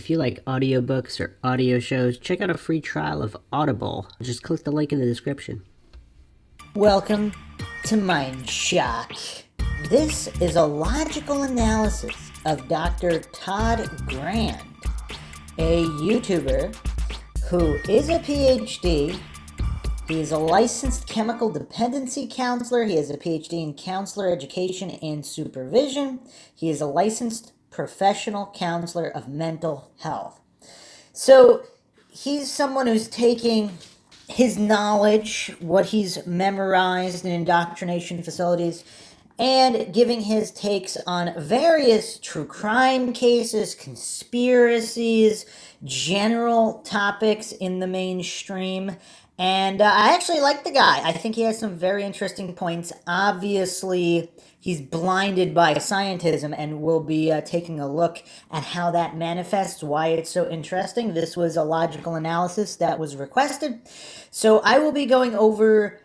If you like audiobooks or audio shows, check out a free trial of Audible. Just click the link in the description. Welcome to Mindshock. This is a logical analysis of Dr. Todd Grande, a YouTuber who is a PhD. He is a licensed chemical dependency counselor. He has a PhD in counselor education and supervision. He is a licensed professional counselor of mental health. So he's someone who's taking his knowledge, what he's memorized in indoctrination facilities, and giving his takes on various true crime cases, conspiracies, general topics in the mainstream. And I actually like the guy. I think he has some very interesting points. Obviously, he's blinded by scientism, and we'll be taking a look at how that manifests, why it's so interesting. This was a logical analysis that was requested. So I will be going over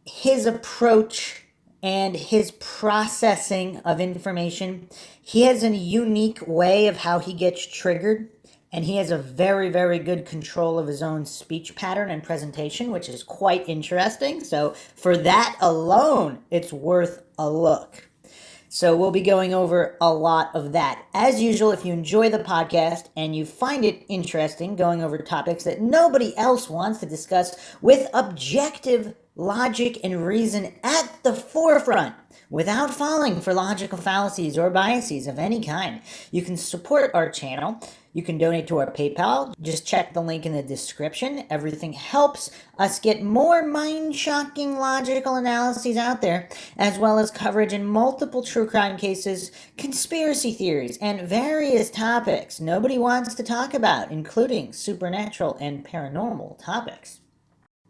his approach and his processing of information. He has a unique way of how he gets triggered. And he has a very, very good control of his own speech pattern and presentation, which is quite interesting. So for that alone, it's worth a look. So we'll be going over a lot of that. As usual, if you enjoy the podcast and you find it interesting going over topics that nobody else wants to discuss with objective logic and reason at the forefront, without falling for logical fallacies or biases of any kind, you can support our channel. You can donate to our PayPal. Just check the link in the description. Everything helps us get more mind-shocking logical analyses out there, as well as coverage in multiple true crime cases, conspiracy theories, and various topics nobody wants to talk about, including supernatural and paranormal topics.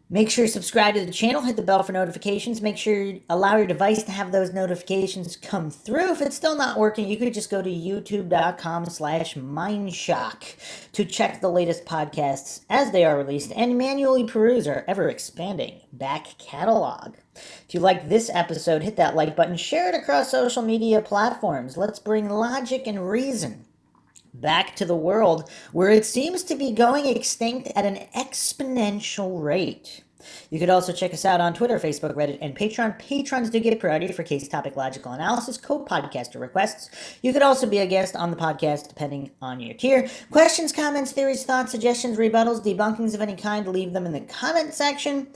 Make sure you subscribe to the channel, hit the bell for notifications, make sure you allow your device to have those notifications come through. If it's still not working, you could just go to youtube.com/Mindshock to check the latest podcasts as they are released and manually peruse our ever-expanding back catalog. If you like this episode, hit that like button, share it across social media platforms. Let's bring logic and reason back to the world where it seems to be going extinct at an exponential rate. You could also check us out on Twitter, Facebook, Reddit, and Patreon. Patrons do get priority for case topic logical analysis, co-podcaster requests. You could also be a guest on the podcast depending on your tier. Questions, comments, theories, thoughts, suggestions, rebuttals, debunkings of any kind, leave them in the comment section.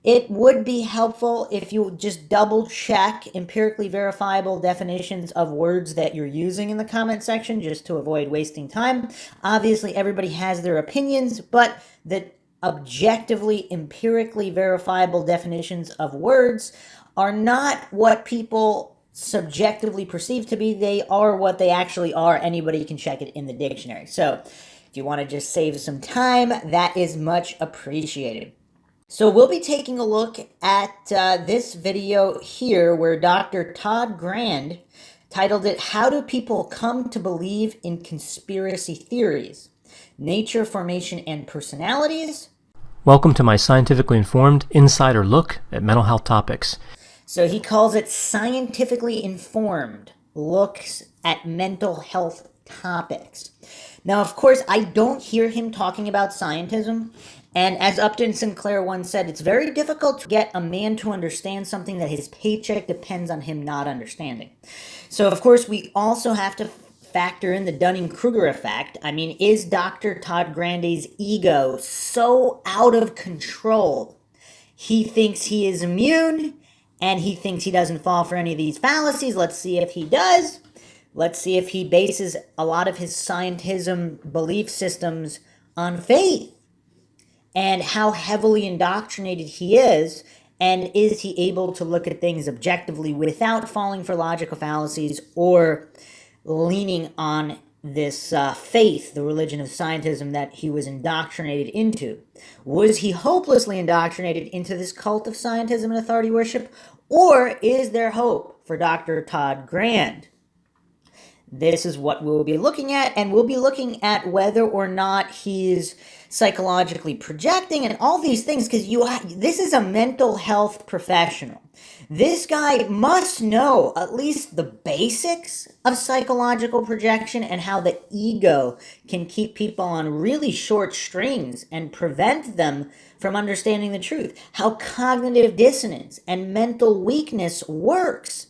It would be helpful if you just double check empirically verifiable definitions of words that you're using in the comment section just to avoid wasting time. Obviously, everybody has their opinions, but the objectively, empirically verifiable definitions of words are not what people subjectively perceive to be. They are what they actually are. Anybody can check it in the dictionary. So if you want to just save some time, that is much appreciated. So we'll be taking a look at this video here where Dr. Todd Grande titled it, "How Do People Come to Believe in Conspiracy Theories? Nature, Formation, and Personalities." Welcome to my scientifically informed insider look at mental health topics. So he calls it scientifically informed looks at mental health topics. Now, of course, I don't hear him talking about scientism. And as Upton Sinclair once said, it's very difficult to get a man to understand something that his paycheck depends on him not understanding. So, of course, we also have to factor in the Dunning-Kruger effect. I mean, is Dr. Todd Grande's ego so out of control? He thinks he is immune, and he thinks he doesn't fall for any of these fallacies. Let's see if he does. Let's see if he bases a lot of his scientism belief systems on faith, and how heavily indoctrinated he is, and is he able to look at things objectively without falling for logical fallacies or leaning on this faith, the religion of scientism that he was indoctrinated into. Was he hopelessly indoctrinated into this cult of scientism and authority worship, or is there hope for Dr. Todd Grande? this is what we'll be looking at, and we'll be looking at whether or not he's psychologically projecting and all these things, because this is a mental health professional. This guy must know at least the basics of psychological projection and how the ego can keep people on really short strings and prevent them from understanding the truth, how cognitive dissonance and mental weakness works,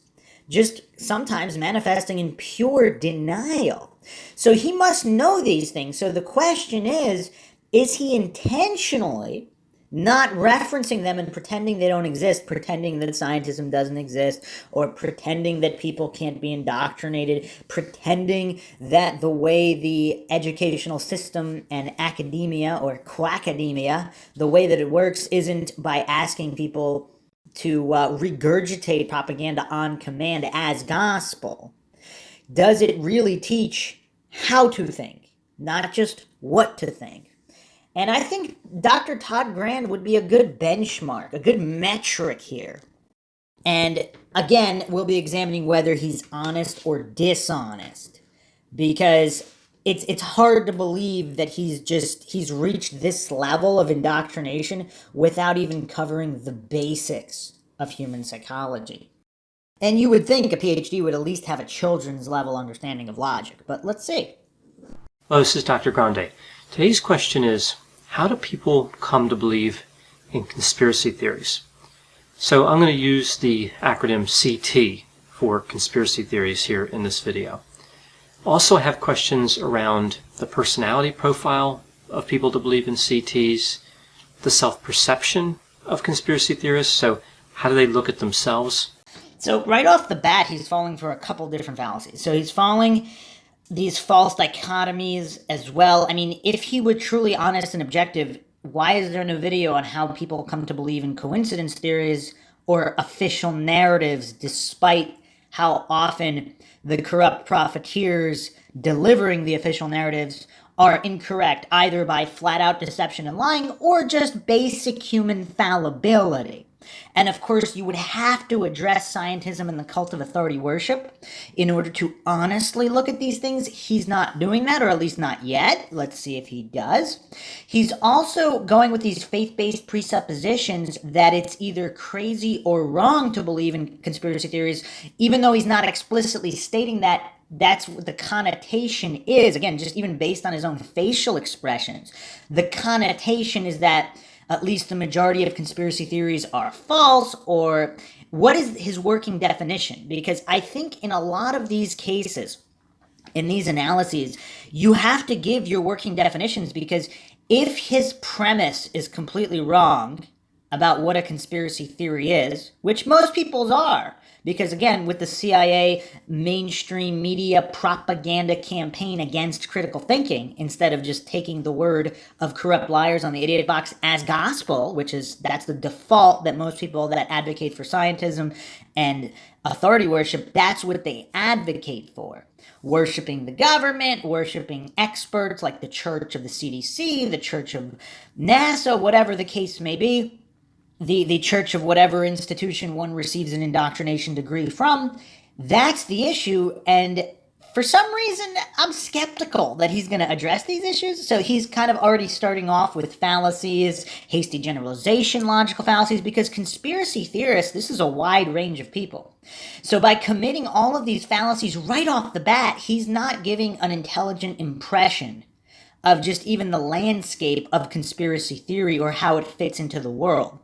just sometimes manifesting in pure denial. So he must know these things. So the question is he intentionally not referencing them and pretending they don't exist, pretending that scientism doesn't exist, or pretending that people can't be indoctrinated, pretending that the way the educational system and academia, or quackademia, the way that it works isn't by asking people to regurgitate propaganda on command as gospel? Does it really teach how to think, not just what to think? And I think Dr. Todd Grande would be a good benchmark, a good metric here. And again, we'll be examining whether he's honest or dishonest, because it's hard to believe that he's reached this level of indoctrination without even covering the basics of human psychology. And you would think a PhD would at least have a children's level understanding of logic, but let's see. Hello, this is Dr. Grande. Today's question is, how do people come to believe in conspiracy theories? So I'm going to use the acronym CT for conspiracy theories here in this video. Also, I have questions around the personality profile of people to believe in CTs, the self-perception of conspiracy theorists, so how do they look at themselves? So right off the bat, he's falling for a couple different fallacies. So he's falling these false dichotomies as well. I mean, if he were truly honest and objective, why is there no video on how people come to believe in coincidence theories or official narratives, despite how often the corrupt profiteers delivering the official narratives are incorrect, either by flat-out deception and lying or just basic human fallibility? And of course, you would have to address scientism and the cult of authority worship in order to honestly look at these things. He's not doing that, or at least not yet. Let's see if he does. He's also going with these faith-based presuppositions that it's either crazy or wrong to believe in conspiracy theories, even though he's not explicitly stating that. That's what the connotation is. Again, just even based on his own facial expressions, the connotation is that at least the majority of conspiracy theories are false. Or what is his working definition? Because I think in a lot of these cases, in these analyses, you have to give your working definitions, because if his premise is completely wrong about what a conspiracy theory is, which most people's are, because again, with the CIA mainstream media propaganda campaign against critical thinking, instead of just taking the word of corrupt liars on the idiot box as gospel, that's the default that most people that advocate for scientism and authority worship, that's what they advocate for. Worshipping the government, worshipping experts like the Church of the CDC, the Church of NASA, whatever the case may be. The church of whatever institution one receives an indoctrination degree from, that's the issue. And for some reason, I'm skeptical that he's going to address these issues. So he's kind of already starting off with fallacies, hasty generalization, logical fallacies, because conspiracy theorists, this is a wide range of people. So by committing all of these fallacies right off the bat, he's not giving an intelligent impression of just even the landscape of conspiracy theory or how it fits into the world.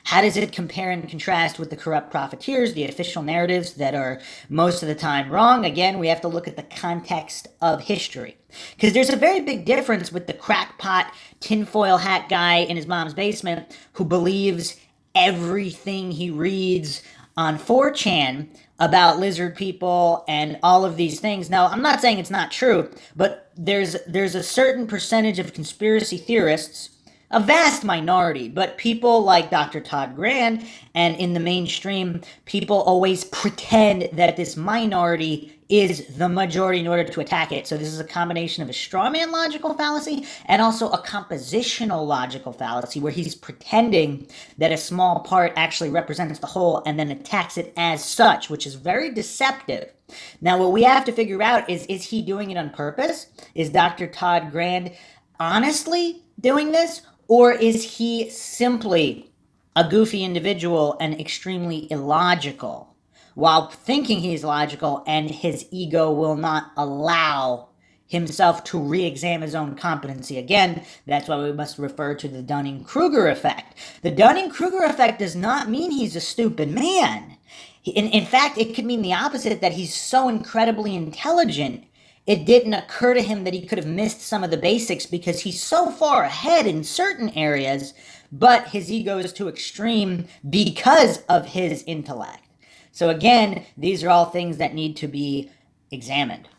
How does it compare and contrast with the corrupt profiteers, the official narratives that are most of the time wrong? Again, we have to look at the context of history, because there's a very big difference with the crackpot tinfoil hat guy in his mom's basement who believes everything he reads on 4chan about lizard people and all of these things. Now, I'm not saying it's not true, but there's a certain percentage of conspiracy theorists A vast minority, but people like Dr. Todd Grande and in the mainstream, people always pretend that this minority is the majority in order to attack it. So this is a combination of a strawman logical fallacy and also a compositional logical fallacy where he's pretending that a small part actually represents the whole and then attacks it as such, which is very deceptive. Now, what we have to figure out is he doing it on purpose? Is Dr. Todd Grande honestly doing this? Or is he simply a goofy individual and extremely illogical while thinking he's logical and his ego will not allow himself to re-examine his own competency? Again, that's why we must refer to the Dunning-Kruger effect. The Dunning-Kruger effect does not mean he's a stupid man. In fact, it could mean the opposite, that he's so incredibly intelligent it didn't occur to him that he could have missed some of the basics because he's so far ahead in certain areas, but his ego is too extreme because of his intellect. So again, these are all things that need to be examined.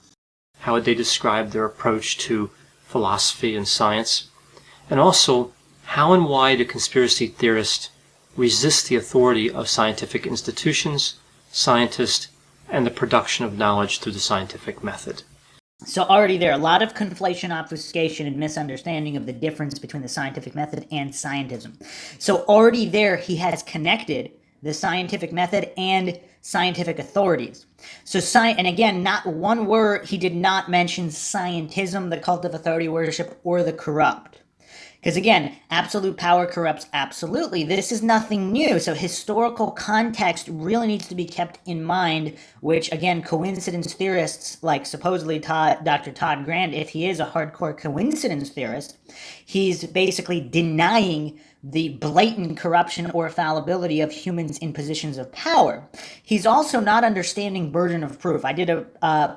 How would they describe their approach to philosophy and science? And also, how and why do conspiracy theorists resist the authority of scientific institutions, scientists, and the production of knowledge through the scientific method? So already there are a lot of conflation, obfuscation, and misunderstanding of the difference between the scientific method and scientism. So already there he has connected the scientific method and scientific authorities. So and again, not one word, he did not mention scientism, the cult of authority worship, or the corrupt. Because again, absolute power corrupts absolutely. This is nothing new. So historical context really needs to be kept in mind, which again, coincidence theorists like supposedly Dr. Todd Grande, if he is a hardcore coincidence theorist, he's basically denying the blatant corruption or fallibility of humans in positions of power. He's also not understanding burden of proof. I did a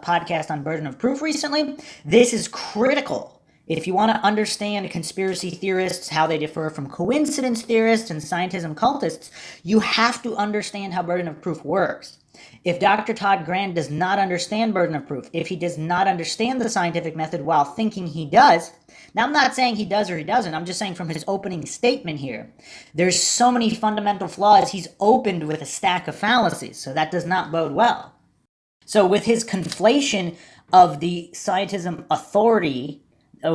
podcast on burden of proof recently. This is critical. If you want to understand conspiracy theorists, how they differ from coincidence theorists and scientism cultists, you have to understand how burden of proof works. If Dr. Todd Grande does not understand burden of proof, if he does not understand the scientific method while thinking he does, now I'm not saying he does or he doesn't, I'm just saying from his opening statement here, there's so many fundamental flaws, he's opened with a stack of fallacies, so that does not bode well. So with his conflation of the scientism authority,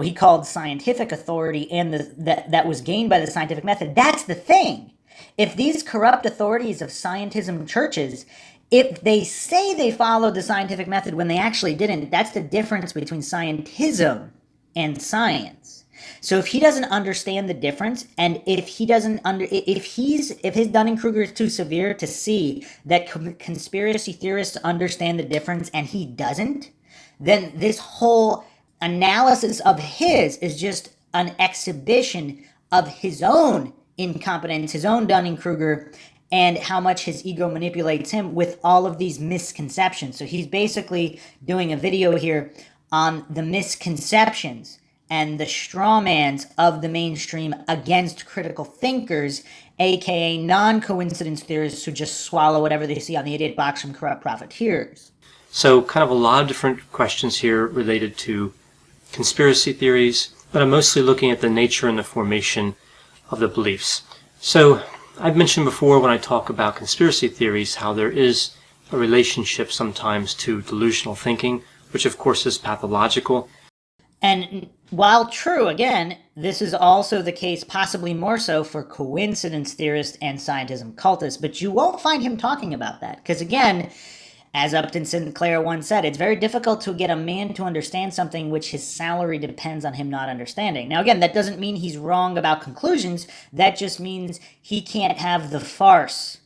he called scientific authority, and that was gained by the scientific method. That's the thing. If these corrupt authorities of scientism churches, if they say they followed the scientific method when they actually didn't, that's the difference between scientism and science. So if he doesn't understand the difference, and if his Dunning-Kruger is too severe to see that conspiracy theorists understand the difference and he doesn't, then this whole analysis of his is just an exhibition of his own incompetence, his own Dunning-Kruger, and how much his ego manipulates him with all of these misconceptions. So he's basically doing a video here on the misconceptions and the strawmans of the mainstream against critical thinkers, aka non-coincidence theorists who just swallow whatever they see on the idiot box from corrupt profiteers. So kind of a lot of different questions here related to conspiracy theories, but I'm mostly looking at the nature and the formation of the beliefs. So I've mentioned before when I talk about conspiracy theories how there is a relationship sometimes to delusional thinking, which of course is pathological. And while true, again, this is also the case, possibly more so for coincidence theorists and scientism cultists, but you won't find him talking about that. Because again, as Upton Sinclair once said, it's very difficult to get a man to understand something which his salary depends on him not understanding. Now again, that doesn't mean he's wrong about conclusions. That just means he can't have the farce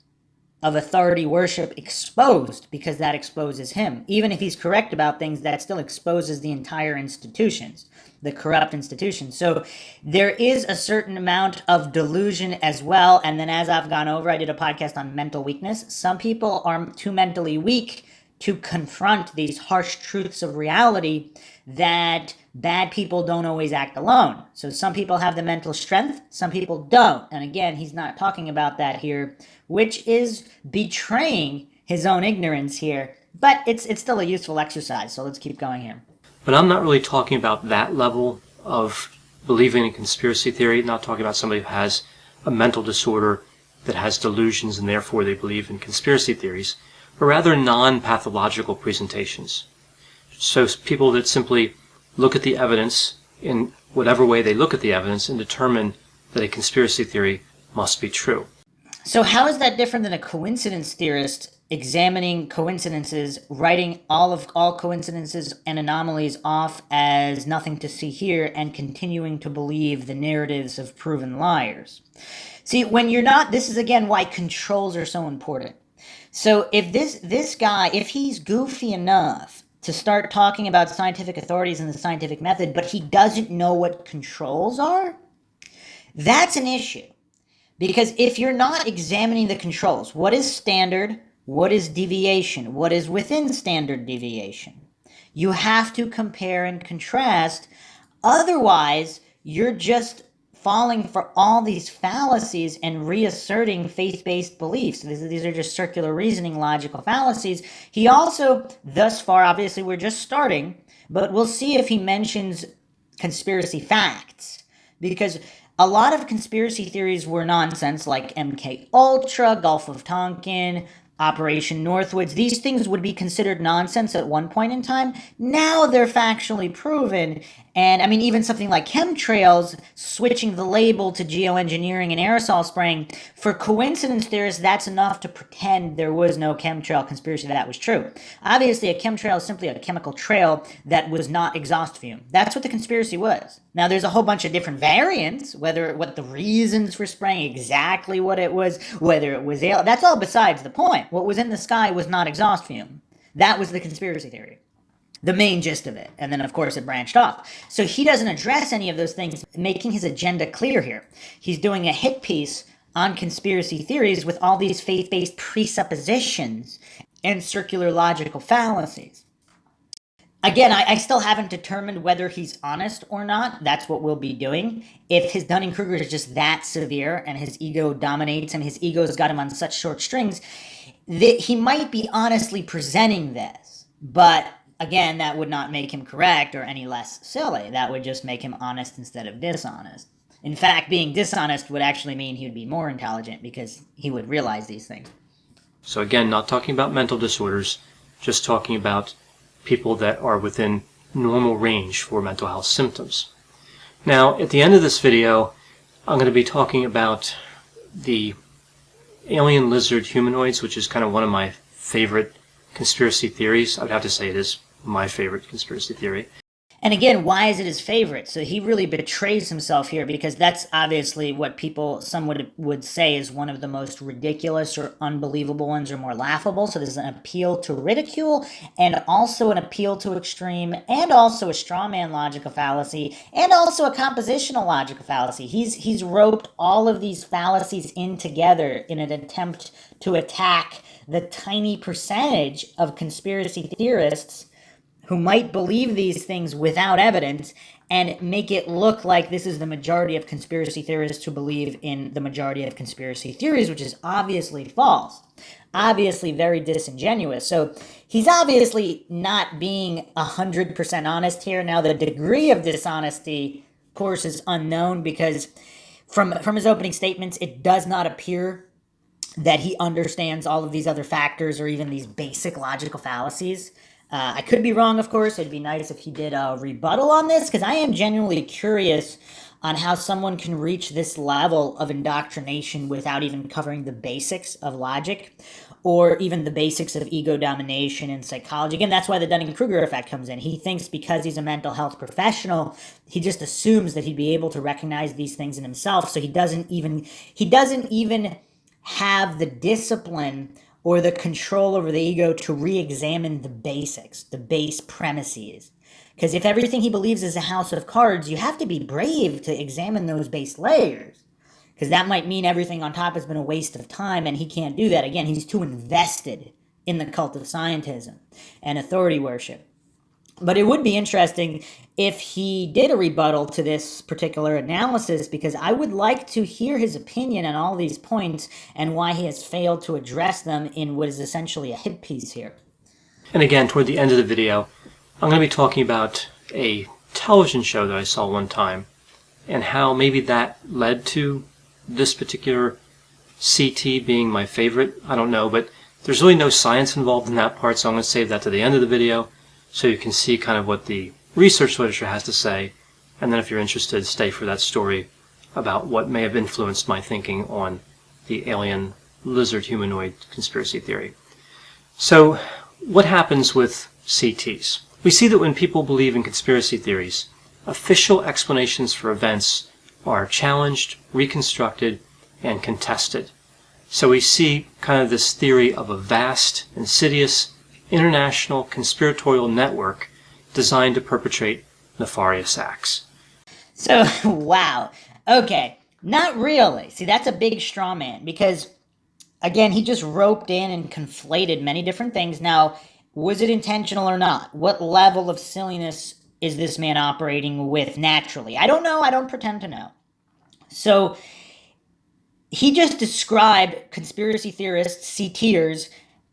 of authority worship exposed, because that exposes him. Even if he's correct about things, that still exposes the entire institutions, the corrupt institutions. So there is a certain amount of delusion as well. And then as I've gone over, I did a podcast on mental weakness. Some people are too mentally weak to confront these harsh truths of reality that bad people don't always act alone. So some people have the mental strength, some people don't. And again, he's not talking about that here, which is betraying his own ignorance here. But it's still a useful exercise, so let's keep going here. But I'm not really talking about that level of believing in conspiracy theory, not talking about somebody who has a mental disorder that has delusions and therefore they believe in conspiracy theories, but rather non-pathological presentations. So people that simply look at the evidence in whatever way they look at the evidence and determine that a conspiracy theory must be true. So how is that different than a coincidence theorist examining coincidences, writing all coincidences and anomalies off as nothing to see here, and continuing to believe the narratives of proven liars? See, when you're not, this is again why controls are so important. So if this guy, if he's goofy enough to start talking about scientific authorities and the scientific method, but he doesn't know what controls are, that's an issue. Because if you're not examining the controls, what is standard, what is deviation, what is within standard deviation, you have to compare and contrast. Otherwise, you're just falling for all these fallacies and reasserting faith-based beliefs. These are just circular reasoning, logical fallacies. He also, thus far, obviously we're just starting, but we'll see if he mentions conspiracy facts. Because a lot of conspiracy theories were nonsense, like MK Ultra, Gulf of Tonkin, Operation Northwoods. These things would be considered nonsense at one point in time. Now they're factually proven. And I mean, even something like chemtrails, switching the label to geoengineering and aerosol spraying, for coincidence theorists, that's enough to pretend there was no chemtrail conspiracy that was true. Obviously, a chemtrail is simply a chemical trail that was not exhaust fume. That's what the conspiracy was. Now, there's a whole bunch of different variants, what the reasons for spraying, exactly what it was, whether it was that's all besides the point. What was in the sky was not exhaust fume. That was the conspiracy theory, the main gist of it. And then, of course, it branched off. So he doesn't address any of those things, making his agenda clear here. He's doing a hit piece on conspiracy theories with all these faith-based presuppositions and circular logical fallacies. Again, I still haven't determined whether he's honest or not. That's what we'll be doing. If his Dunning-Kruger is just that severe and his ego dominates and his ego's got him on such short strings, that he might be honestly presenting this. But again, that would not make him correct or any less silly. That would just make him honest instead of dishonest. In fact, being dishonest would actually mean he would be more intelligent because he would realize these things. So again, not talking about mental disorders, just talking about people that are within normal range for mental health symptoms. Now, at the end of this video, I'm going to be talking about the alien lizard humanoids, which is kind of one of my favorite conspiracy theories. I would have to say it is my favorite conspiracy theory. And again, why is it his favorite? So he really betrays himself here because that's obviously what some would say is one of the most ridiculous or unbelievable ones or more laughable. So there's an appeal to ridicule and also an appeal to extreme and also a straw man logical fallacy and also a compositional logical fallacy. He's roped all of these fallacies in together in an attempt to attack the tiny percentage of conspiracy theorists who might believe these things without evidence and make it look like this is the majority of conspiracy theorists who believe in the majority of conspiracy theories, which is obviously false, obviously very disingenuous. So he's obviously not being 100% honest here. Now, the degree of dishonesty, of course, is unknown because from his opening statements, it does not appear that he understands all of these other factors or even these basic logical fallacies. I could be wrong, of course. It'd be nice if he did a rebuttal on this, because I am genuinely curious on how someone can reach this level of indoctrination without even covering the basics of logic or even the basics of ego domination and psychology. Again, that's why the Dunning-Kruger effect comes in. He thinks because he's a mental health professional, he just assumes that he'd be able to recognize these things in himself, so he doesn't even have the discipline or the control over the ego to re-examine the basics, the base premises. Because if everything he believes is a house of cards, you have to be brave to examine those base layers. Because that might mean everything on top has been a waste of time, and he can't do that. Again, he's too invested in the cult of scientism and authority worship. But it would be interesting if he did a rebuttal to this particular analysis, because I would like to hear his opinion on all these points and why he has failed to address them in what is essentially a hit piece here. And again, toward the end of the video, I'm going to be talking about a television show that I saw one time and how maybe that led to this particular CT being my favorite. I don't know, but there's really no science involved in that part, so I'm going to save that to the end of the video so you can see kind of what the research literature has to say, and then if you're interested, stay for that story about what may have influenced my thinking on the alien lizard humanoid conspiracy theory. So what happens with CTs? We see that when people believe in conspiracy theories, official explanations for events are challenged, reconstructed, and contested. So we see kind of this theory of a vast, insidious, international conspiratorial network designed to perpetrate nefarious acts. So, wow. Okay, not really. See, that's a big straw man because, again, he just roped in and conflated many different things. Now, was it intentional or not? What level of silliness is this man operating with naturally? I don't know. I don't pretend to know. So, he just described conspiracy theorists, CTers,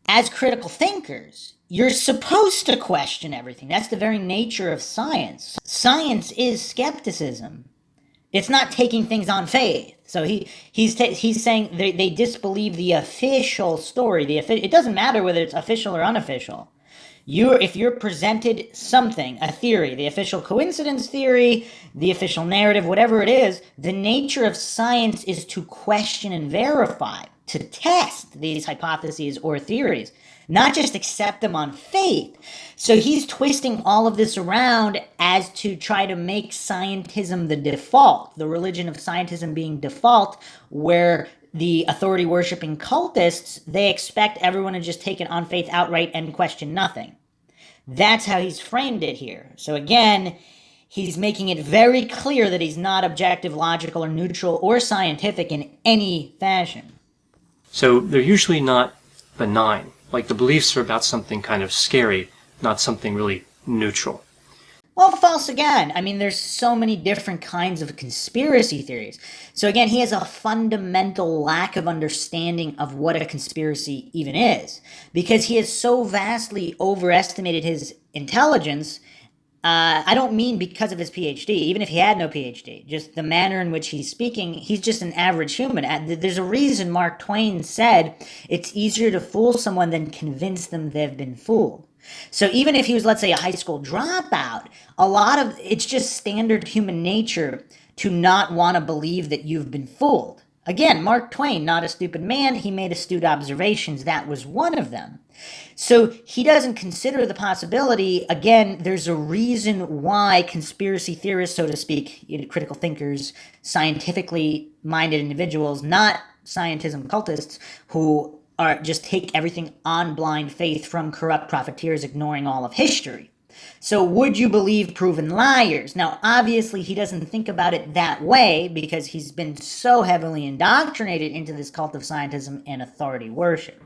as critical thinkers. You're supposed to question everything. That's the very nature of science. Science is skepticism. It's not taking things on faith. So he's saying they disbelieve the official story. It doesn't matter whether it's official or unofficial. If you're presented something, a theory, the official coincidence theory, the official narrative, whatever it is, the nature of science is to question and verify, to test these hypotheses or theories, not just accept them on faith. So he's twisting all of this around as to try to make scientism the default, the religion of scientism being default, where the authority-worshipping cultists, they expect everyone to just take it on faith outright and question nothing. That's how he's framed it here. So again, he's making it very clear that he's not objective, logical, or neutral, or scientific in any fashion. So they're usually not benign. Like the beliefs are about something kind of scary, not something really neutral. Well, false again. I mean, there's so many different kinds of conspiracy theories. So again, he has a fundamental lack of understanding of what a conspiracy even is, because he has so vastly overestimated his intelligence. I don't mean because of his PhD, even if he had no PhD, just the manner in which he's speaking, he's just an average human. There's a reason Mark Twain said it's easier to fool someone than convince them they've been fooled. So even if he was, let's say, a high school dropout, it's just standard human nature to not want to believe that you've been fooled. Again, Mark Twain, not a stupid man, he made astute observations. That was one of them. So he doesn't consider the possibility, again, there's a reason why conspiracy theorists, so to speak, critical thinkers, scientifically minded individuals, not scientism cultists, who just take everything on blind faith from corrupt profiteers, ignoring all of history. So would you believe proven liars? Now, obviously, he doesn't think about it that way because he's been so heavily indoctrinated into this cult of scientism and authority worship.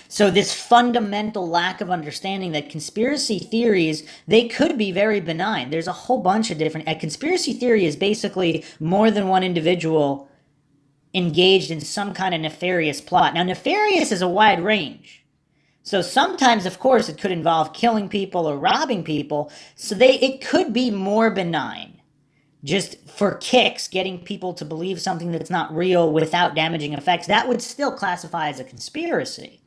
So this fundamental lack of understanding that conspiracy theories, they could be very benign. There's a whole bunch of different... A conspiracy theory is basically more than one individual engaged in some kind of nefarious plot. Now, nefarious is a wide range. So sometimes, of course, it could involve killing people or robbing people. So it could be more benign. Just for kicks, getting people to believe something that's not real without damaging effects. That would still classify as a conspiracy.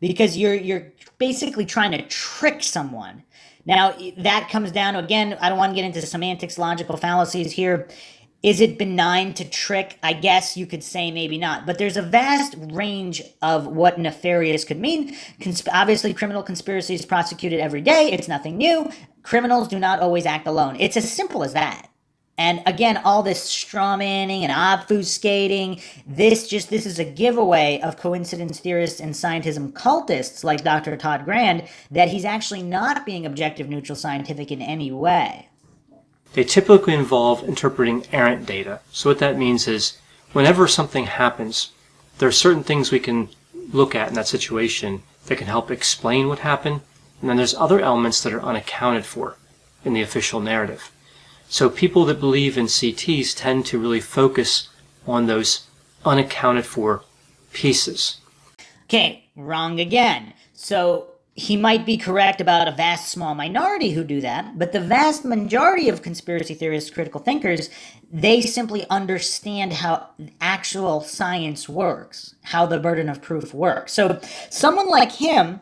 Because you're basically trying to trick someone. Now, that comes down to, again, I don't want to get into semantics, logical fallacies here. Is it benign to trick? I guess you could say maybe not. But there's a vast range of what nefarious could mean. Obviously, criminal conspiracy is prosecuted every day. It's nothing new. Criminals do not always act alone. It's as simple as that. And again, all this strawmanning and obfuscating, this is a giveaway of coincidence theorists and scientism cultists like Dr. Todd Grande that he's actually not being objective, neutral, scientific in any way. They typically involve interpreting errant data. So what that means is whenever something happens, there are certain things we can look at in that situation that can help explain what happened, and then there's other elements that are unaccounted for in the official narrative. So people that believe in CTs tend to really focus on those unaccounted for pieces. Okay, wrong again. So he might be correct about a vast small minority who do that, but the vast majority of conspiracy theorists, critical thinkers, they simply understand how actual science works, how the burden of proof works. So someone like him,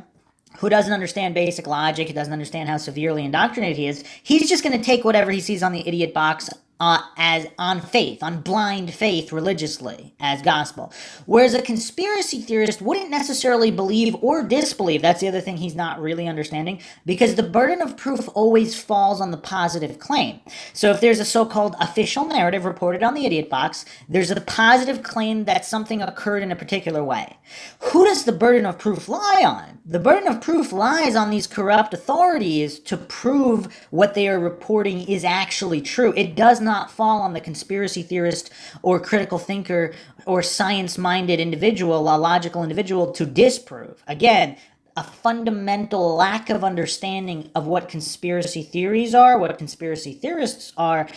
who doesn't understand basic logic, who doesn't understand how severely indoctrinated he is, he's just going to take whatever he sees on the idiot box as on faith, on blind faith religiously, as gospel. Whereas a conspiracy theorist wouldn't necessarily believe or disbelieve. That's the other thing he's not really understanding, because the burden of proof always falls on the positive claim. So if there's a so-called official narrative reported on the idiot box, there's a positive claim that something occurred in a particular way. Who does the burden of proof lie on? The burden of proof lies on these corrupt authorities to prove what they are reporting is actually true. It does not fall on the conspiracy theorist or critical thinker or science-minded individual, a logical individual, to disprove. Again, a fundamental lack of understanding of what conspiracy theories are, what conspiracy theorists are,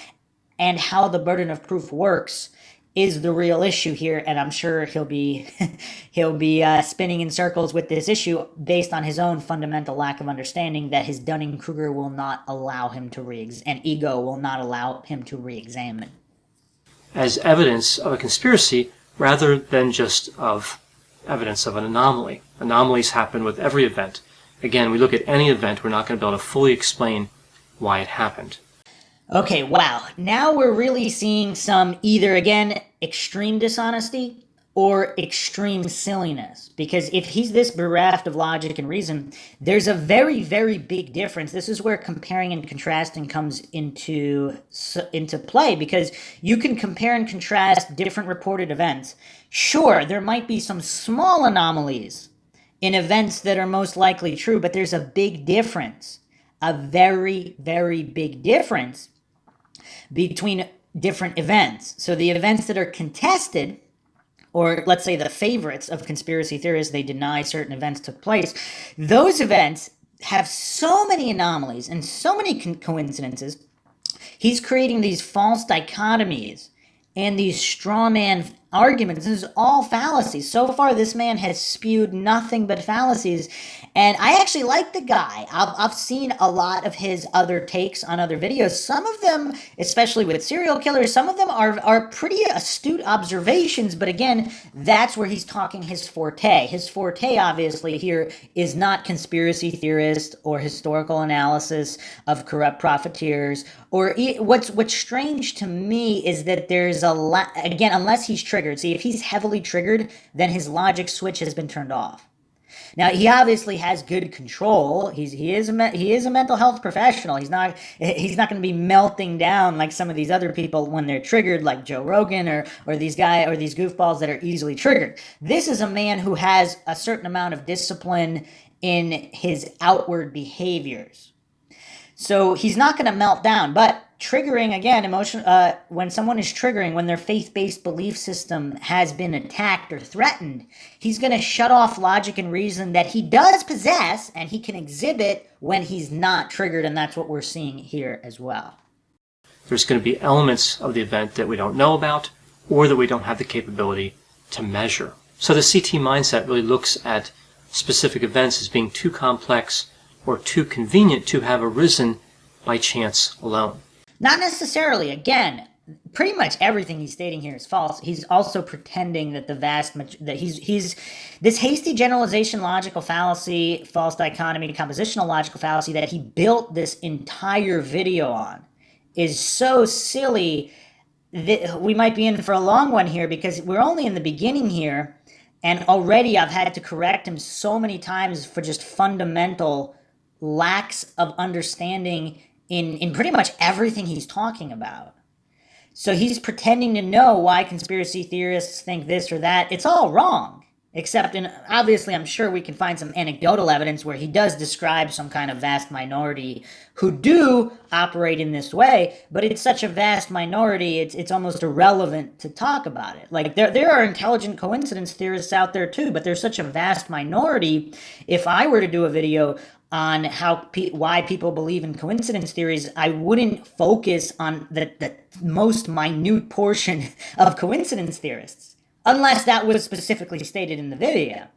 and how the burden of proof works is the real issue here, and I'm sure he'll be spinning in circles with this issue based on his own fundamental lack of understanding that his Dunning-Kruger will not allow him to and ego will not allow him to re-examine. As evidence of a conspiracy rather than just of evidence of an anomaly. Anomalies happen with every event. Again, we look at any event, we're not going to be able to fully explain why it happened. Okay, wow. Now we're really seeing some either, again, extreme dishonesty or extreme silliness. Because if he's this bereft of logic and reason, there's a very, very big difference. This is where comparing and contrasting comes into play, because you can compare and contrast different reported events. Sure, there might be some small anomalies in events that are most likely true, but there's a big difference, a very, very big difference between different events. So the events that are contested, or let's say the favorites of conspiracy theorists, they deny certain events took place, those events have so many anomalies and so many coincidences. He's creating these false dichotomies and these straw man arguments. This is all fallacies. So far, this man has spewed nothing but fallacies. And I actually like the guy. I've seen a lot of his other takes on other videos. Some of them, especially with serial killers, some of them are pretty astute observations. But again, that's where he's talking his forte. His forte, obviously, here is not conspiracy theorist or historical analysis of corrupt profiteers. Or what's strange to me is that there's a lot, again, unless he's triggered. See, if he's heavily triggered, then his logic switch has been turned off. Now, he obviously has good control. He is a mental health professional. He's not going to be melting down like some of these other people when they're triggered, like Joe Rogan or these goofballs that are easily triggered. This is a man who has a certain amount of discipline in his outward behaviors. So he's not going to melt down, but triggering, again, when someone is triggering, when their faith-based belief system has been attacked or threatened, he's going to shut off logic and reason that he does possess and he can exhibit when he's not triggered, and that's what we're seeing here as well. There's going to be elements of the event that we don't know about or that we don't have the capability to measure. So the CT mindset really looks at specific events as being too complex or too convenient to have arisen by chance alone. Not necessarily. Again, pretty much everything he's stating here is false. He's also pretending that he's this hasty generalization logical fallacy, false dichotomy, compositional logical fallacy that he built this entire video on is so silly that we might be in for a long one here, because we're only in the beginning here, and already I've had to correct him so many times for just fundamental lacks of understanding in pretty much everything he's talking about. So he's pretending to know why conspiracy theorists think this or that. It's all wrong. Except, obviously, I'm sure we can find some anecdotal evidence where he does describe some kind of vast minority who do operate in this way, but it's such a vast minority, it's almost irrelevant to talk about it. Like, there are intelligent coincidence theorists out there too, but there's such a vast minority. If I were to do a video on why people believe in coincidence theories, I wouldn't focus on the most minute portion of coincidence theorists, unless that was specifically stated in the video.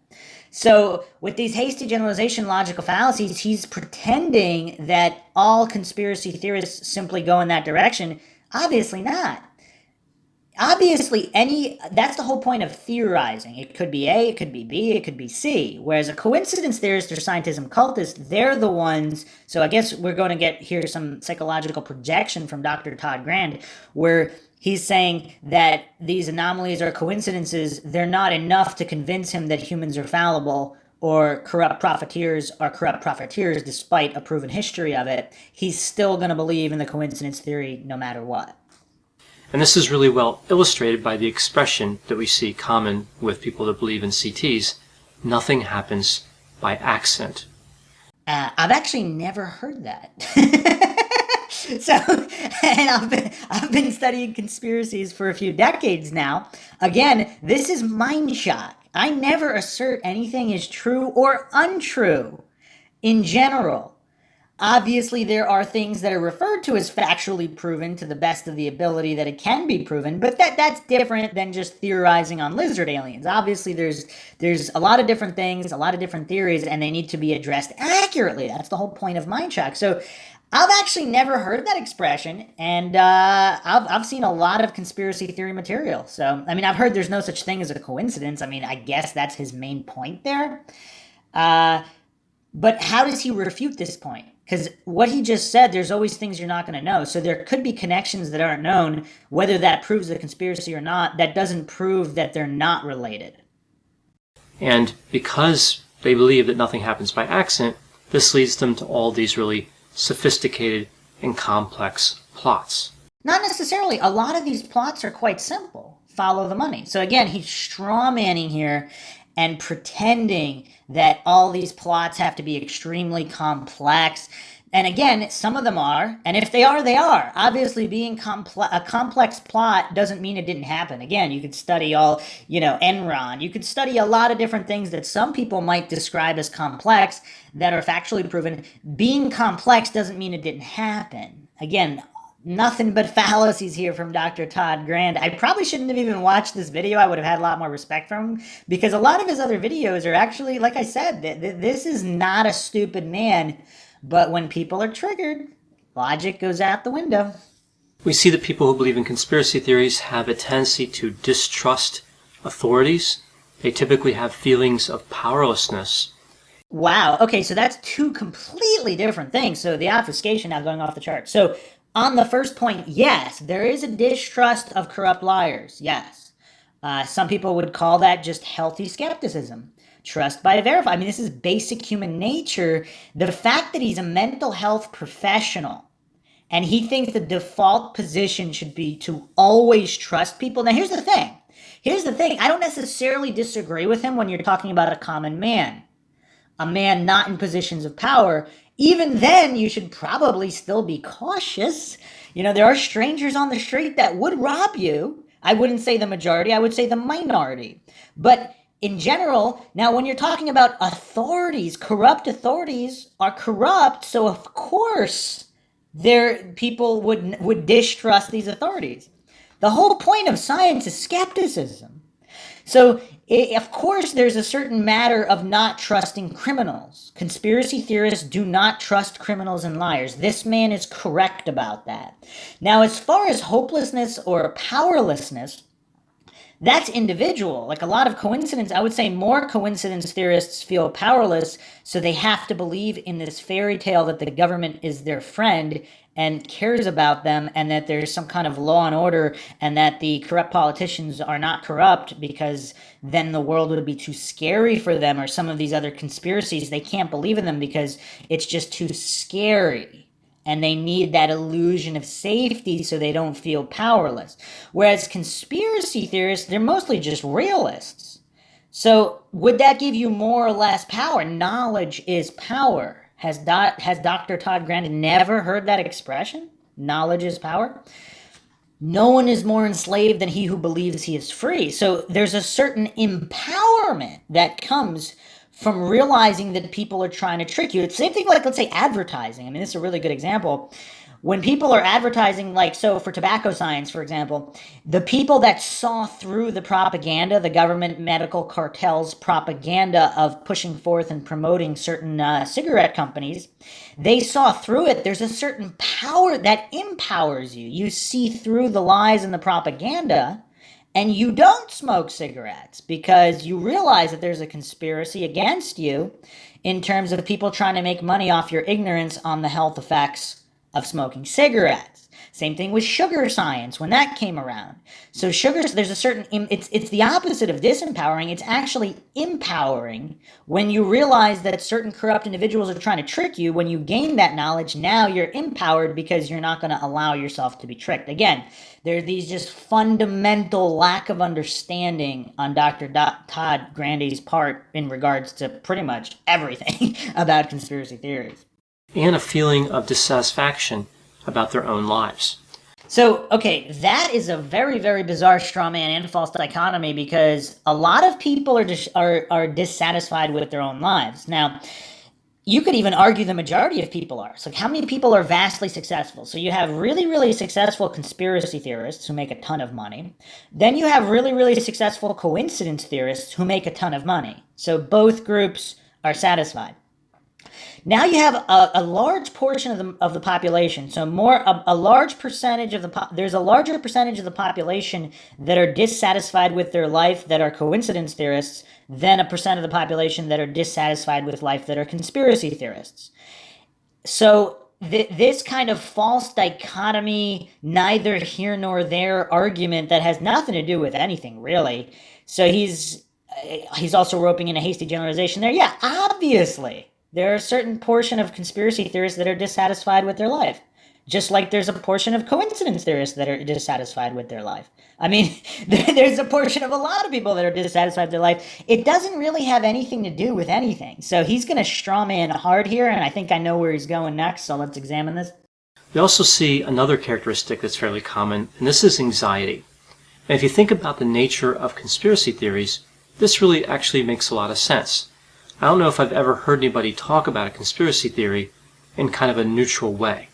So with these hasty generalization logical fallacies, he's pretending that all conspiracy theorists simply go in that direction. Obviously not. Obviously, that's the whole point of theorizing. It could be A, it could be B, it could be C. Whereas a coincidence theorist or scientism cultist, they're the ones. So I guess we're going to get here some psychological projection from Dr. Todd Grande, where he's saying that these anomalies or coincidences, they're not enough to convince him that humans are fallible or corrupt profiteers are corrupt profiteers despite a proven history of it. He's still going to believe in the coincidence theory no matter what. And this is really well illustrated by the expression that we see common with people that believe in CTs: nothing happens by accident. I've actually never heard that. So, and I've been studying conspiracies for a few decades now. Again, this is Mindshock. I never assert anything is true or untrue in general. Obviously, there are things that are referred to as factually proven to the best of the ability that it can be proven, but that's different than just theorizing on lizard aliens. Obviously, there's a lot of different things, a lot of different theories, and they need to be addressed accurately. That's the whole point of Mindshock. So I've actually never heard that expression, and I've seen a lot of conspiracy theory material. So, I mean, I've heard there's no such thing as a coincidence. I mean, I guess that's his main point there. But how does he refute this point? Because what he just said, there's always things you're not going to know. So there could be connections that aren't known. Whether that proves a conspiracy or not, that doesn't prove that they're not related. And because they believe that nothing happens by accident, this leads them to all these really sophisticated and complex plots. Not necessarily. A lot of these plots are quite simple. Follow the money. So again, he's strawmanning here and pretending that all these plots have to be extremely complex. And again, some of them are, and if they are, they are. Obviously, being a complex plot doesn't mean it didn't happen. Again, you could study all, Enron. You could study a lot of different things that some people might describe as complex that are factually proven. Being complex doesn't mean it didn't happen. Again, nothing but fallacies here from Dr. Todd Grande. I probably shouldn't have even watched this video. I would have had a lot more respect for him because a lot of his other videos are actually, like I said, this is not a stupid man. But when people are triggered, logic goes out the window. We see that people who believe in conspiracy theories have a tendency to distrust authorities. They typically have feelings of powerlessness. Wow. Okay, so that's two completely different things. So the obfuscation now going off the chart. So on the first point, yes, there is a distrust of corrupt liars. Yes. Some people would call that just healthy skepticism. Trust by verify. I mean, this is basic human nature. The fact that he's a mental health professional and he thinks the default position should be to always trust people. Now, here's the thing. I don't necessarily disagree with him when you're talking about a common man, a man not in positions of power. Even then, you should probably still be cautious. There are strangers on the street that would rob you. I wouldn't say the majority. I would say the minority. But in general, now when you're talking about authorities, corrupt authorities are corrupt, so of course people would distrust these authorities. The whole point of science is skepticism. So, of course, there's a certain matter of not trusting criminals. Conspiracy theorists do not trust criminals and liars. This man is correct about that. Now, as far as hopelessness or powerlessness, that's individual. Like a lot of coincidence, I would say more coincidence theorists feel powerless, so they have to believe in this fairy tale that the government is their friend and cares about them, and that there's some kind of law and order, and that the corrupt politicians are not corrupt because then the world would be too scary for them, or some of these other conspiracies, they can't believe in them because it's just too scary. And they need that illusion of safety so they don't feel powerless. Whereas conspiracy theorists, they're mostly just realists. So would that give you more or less power? Knowledge is power. Has Dr. Todd Grande never heard that expression? Knowledge is power? No one is more enslaved than he who believes he is free. So there's a certain empowerment that comes from realizing that people are trying to trick you. It's the same thing like, let's say, advertising. I mean, this is a really good example. when people are advertising, like, so for tobacco science, for example, the people that saw through the propaganda, the government medical cartels propaganda of pushing forth and promoting certain cigarette companies, they saw through it. There's a certain power that empowers you. You see through the lies and the propaganda, and you don't smoke cigarettes because you realize that there's a conspiracy against you in terms of people trying to make money off your ignorance on the health effects of smoking cigarettes. Same thing with sugar science when that came around. So sugar, there's a certain, it's the opposite of disempowering. It's actually empowering when you realize that certain corrupt individuals are trying to trick you. When you gain that knowledge, now you're empowered because you're not going to allow yourself to be tricked. Again, there are these just fundamental lack of understanding on Dr. Todd Grande's part in regards to pretty much everything about conspiracy theories. And a feeling of dissatisfaction about their own lives. So, okay, that is a very, very bizarre straw man and false dichotomy because a lot of people are dissatisfied with their own lives. Now, you could even argue the majority of people are. So how many people are vastly successful? So you have really, really successful conspiracy theorists who make a ton of money. Then you have really, really successful coincidence theorists who make a ton of money. So both groups are satisfied. Now you have a large portion of the population. So a large percentage of there's a larger percentage of the population that are dissatisfied with their life that are coincidence theorists than a percent of the population that are dissatisfied with life that are conspiracy theorists. So this kind of false dichotomy, neither here nor there argument that has nothing to do with anything really. So he's also roping in a hasty generalization there. Yeah, obviously. There are a certain portion of conspiracy theorists that are dissatisfied with their life. Just like there's a portion of coincidence theorists that are dissatisfied with their life. I mean, there's a portion of a lot of people that are dissatisfied with their life. It doesn't really have anything to do with anything. So he's going to straw man hard here, and I think I know where he's going next, so let's examine this. We also see another characteristic that's fairly common, and this is anxiety. And if you think about the nature of conspiracy theories, this really actually makes a lot of sense. I don't know if I've ever heard anybody talk about a conspiracy theory in kind of a neutral way.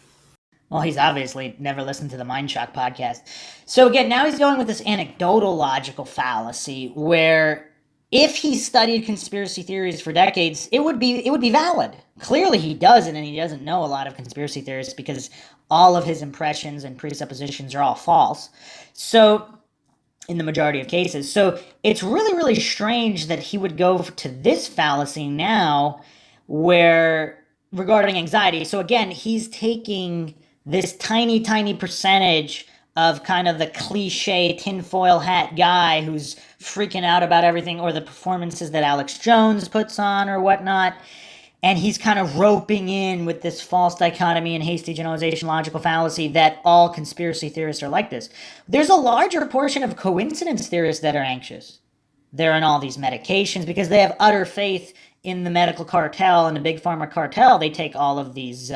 Well, he's obviously never listened to the Mindshock podcast. So again, now he's going with this anecdotal logical fallacy where if he studied conspiracy theories for decades, it would be valid. Clearly he doesn't, and he doesn't know a lot of conspiracy theorists because all of his impressions and presuppositions are all false. So in the majority of cases. So it's really, really strange that he would go to this fallacy now where regarding anxiety. So again, he's taking this tiny, tiny percentage of kind of the cliche tinfoil hat guy who's freaking out about everything or the performances that Alex Jones puts on or whatnot. And he's kind of roping in with this false dichotomy and hasty generalization logical fallacy that all conspiracy theorists are like this. There's a larger portion of coincidence theorists that are anxious. They're on all these medications because they have utter faith in the medical cartel and the big pharma cartel. They take all of these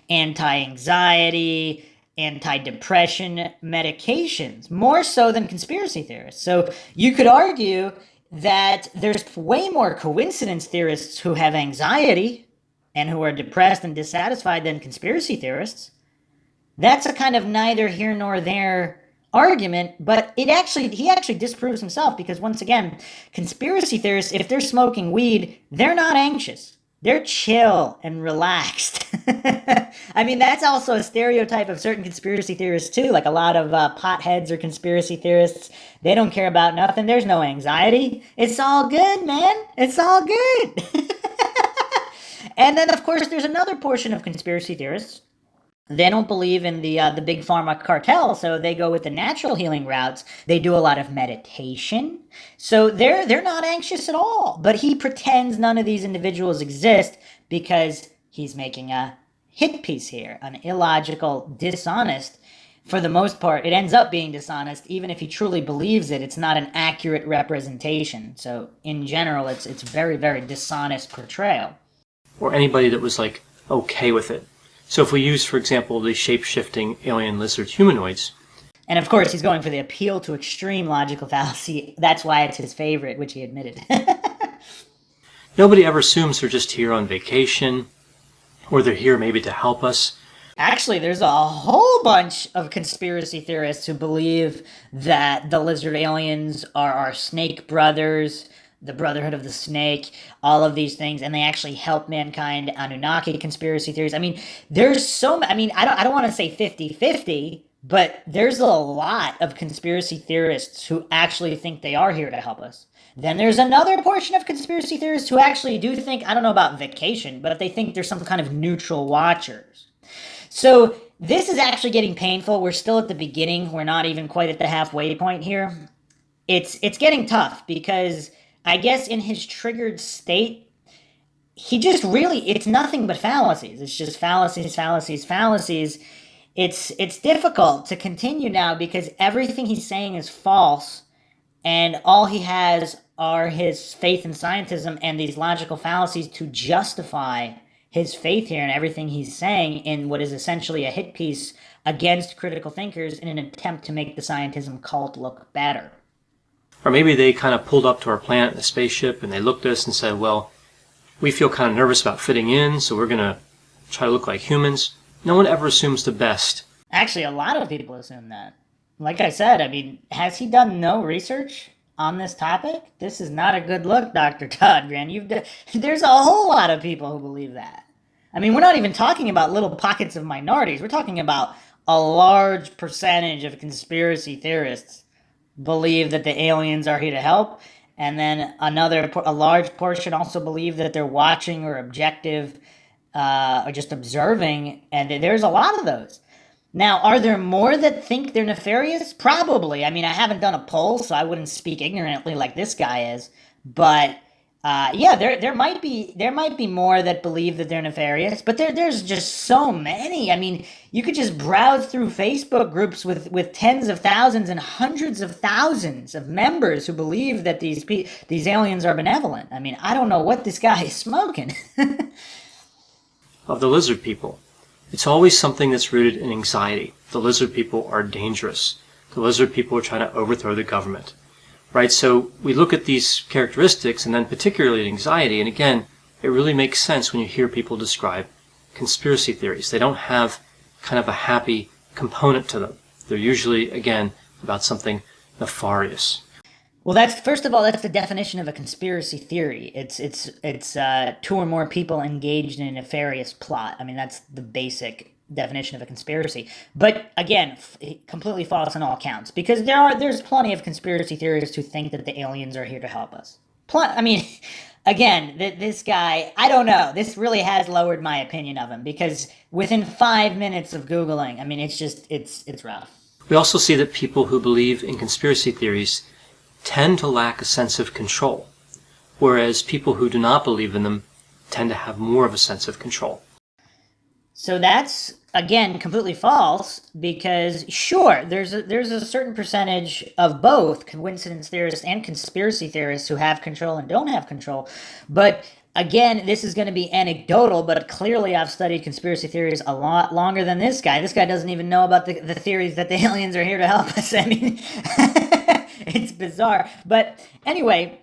anti-anxiety, anti-depression medications, more so than conspiracy theorists. So you could argue that there's way more coincidence theorists who have anxiety and who are depressed and dissatisfied than conspiracy theorists. That's a kind of neither here nor there argument, but he actually disproves himself because once again, conspiracy theorists, if they're smoking weed, they're not anxious. They're chill and relaxed. I mean, that's also a stereotype of certain conspiracy theorists too. Like a lot of potheads or conspiracy theorists, they don't care about nothing. There's no anxiety. It's all good, man. It's all good. And then, of course, there's another portion of conspiracy theorists. They don't believe in the big pharma cartel, so they go with the natural healing routes. They do a lot of meditation, so they're not anxious at all. But he pretends none of these individuals exist because he's making a hit piece here, an illogical, dishonest. For the most part, it ends up being dishonest, even if he truly believes it. It's not an accurate representation. So in general, it's very, very dishonest portrayal. Or anybody that was like okay with it. So if we use, for example, the shape-shifting alien lizard humanoids. And of course, he's going for the appeal to extreme logical fallacy. That's why it's his favorite, which he admitted. Nobody ever assumes they're just here on vacation, or they're here maybe to help us, Actually, there's a whole bunch of conspiracy theorists who believe that the lizard aliens are our snake brothers, the Brotherhood of the Snake, all of these things, and they actually help mankind. Anunnaki conspiracy theories. I mean, there's so. I mean, I don't want to say 50-50, but there's a lot of conspiracy theorists who actually think they are here to help us. Then there's another portion of conspiracy theorists who actually do think, I don't know about vacation, but they think there's some kind of neutral watchers. So this is actually getting painful. We're still at the beginning. We're not even quite at the halfway point here. It's getting tough because I guess in his triggered state, he just really, it's nothing but fallacies. It's just fallacies, fallacies, fallacies. It's difficult to continue now because everything he's saying is false, and all he has are his faith in scientism and these logical fallacies to justify his faith here and everything he's saying in what is essentially a hit piece against critical thinkers in an attempt to make the scientism cult look better. Or maybe they kind of pulled up to our planet in a spaceship and they looked at us and said, well, we feel kind of nervous about fitting in, so we're going to try to look like humans. No one ever assumes the best. Actually, a lot of people assume that. Like I said, I mean, has he done no research on this topic? This is not a good look, Dr. Todd Grande. There's a whole lot of people who believe that. I mean, we're not even talking about little pockets of minorities. We're talking about a large percentage of conspiracy theorists believe that the aliens are here to help, and then a large portion also believe that they're watching or objective or just observing, and there's a lot of those. Now, are there more that think they're nefarious? Probably. I mean, I haven't done a poll, so I wouldn't speak ignorantly like this guy is. But yeah, there might be more that believe that they're nefarious. But there's just so many. I mean, you could just browse through Facebook groups with tens of thousands and hundreds of thousands of members who believe that these aliens are benevolent. I mean, I don't know what this guy is smoking. Of the lizard people, it's always something that's rooted in anxiety. The lizard people are dangerous. The lizard people are trying to overthrow the government, right? So we look at these characteristics, and then particularly anxiety, and again, it really makes sense when you hear people describe conspiracy theories. They don't have kind of a happy component to them. They're usually, again, about something nefarious. Well, first of all, that's the definition of a conspiracy theory. It's two or more people engaged in a nefarious plot. I mean, that's the basic definition of a conspiracy. But again, completely false on all counts, because there's plenty of conspiracy theorists who think that the aliens are here to help us. I mean, again, this guy, I don't know. This really has lowered my opinion of him, because within 5 minutes of Googling, I mean, it's rough. We also see that people who believe in conspiracy theories tend to lack a sense of control, whereas people who do not believe in them tend to have more of a sense of control. So that's, again, completely false, because sure, there's a certain percentage of both coincidence theorists and conspiracy theorists who have control and don't have control, but again, this is going to be anecdotal, but clearly I've studied conspiracy theories a lot longer than this guy. This guy doesn't even know about the theories that the aliens are here to help us. I mean, it's bizarre. But anyway,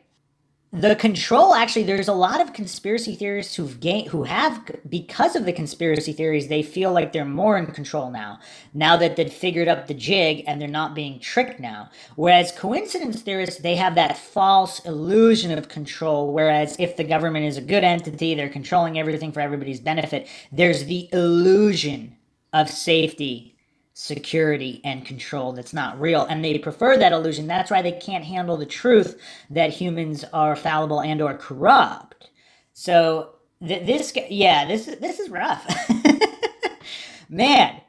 the control, actually, there's a lot of conspiracy theorists who have, because of the conspiracy theories, they feel like they're more in control now that they've figured up the jig and they're not being tricked now. Whereas coincidence theorists, they have that false illusion of control, whereas if the government is a good entity, they're controlling everything for everybody's benefit, there's the illusion of safety, security, and control that's not real, and they prefer that illusion. That's why they can't handle the truth that humans are fallible and or corrupt. So this is rough. Man.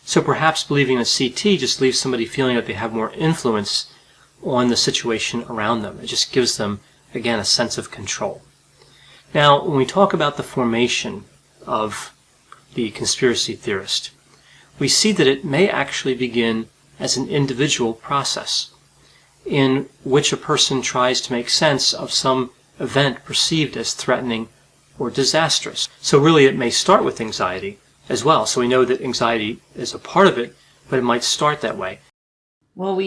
So perhaps believing in a CT just leaves somebody feeling that they have more influence on the situation around them. It just gives them, again, a sense of control. Now, when we talk about the formation of the conspiracy theorist, we see that it may actually begin as an individual process in which a person tries to make sense of some event perceived as threatening or disastrous. So really it may start with anxiety as well. So we know that anxiety is a part of it, but it might start that way. Well,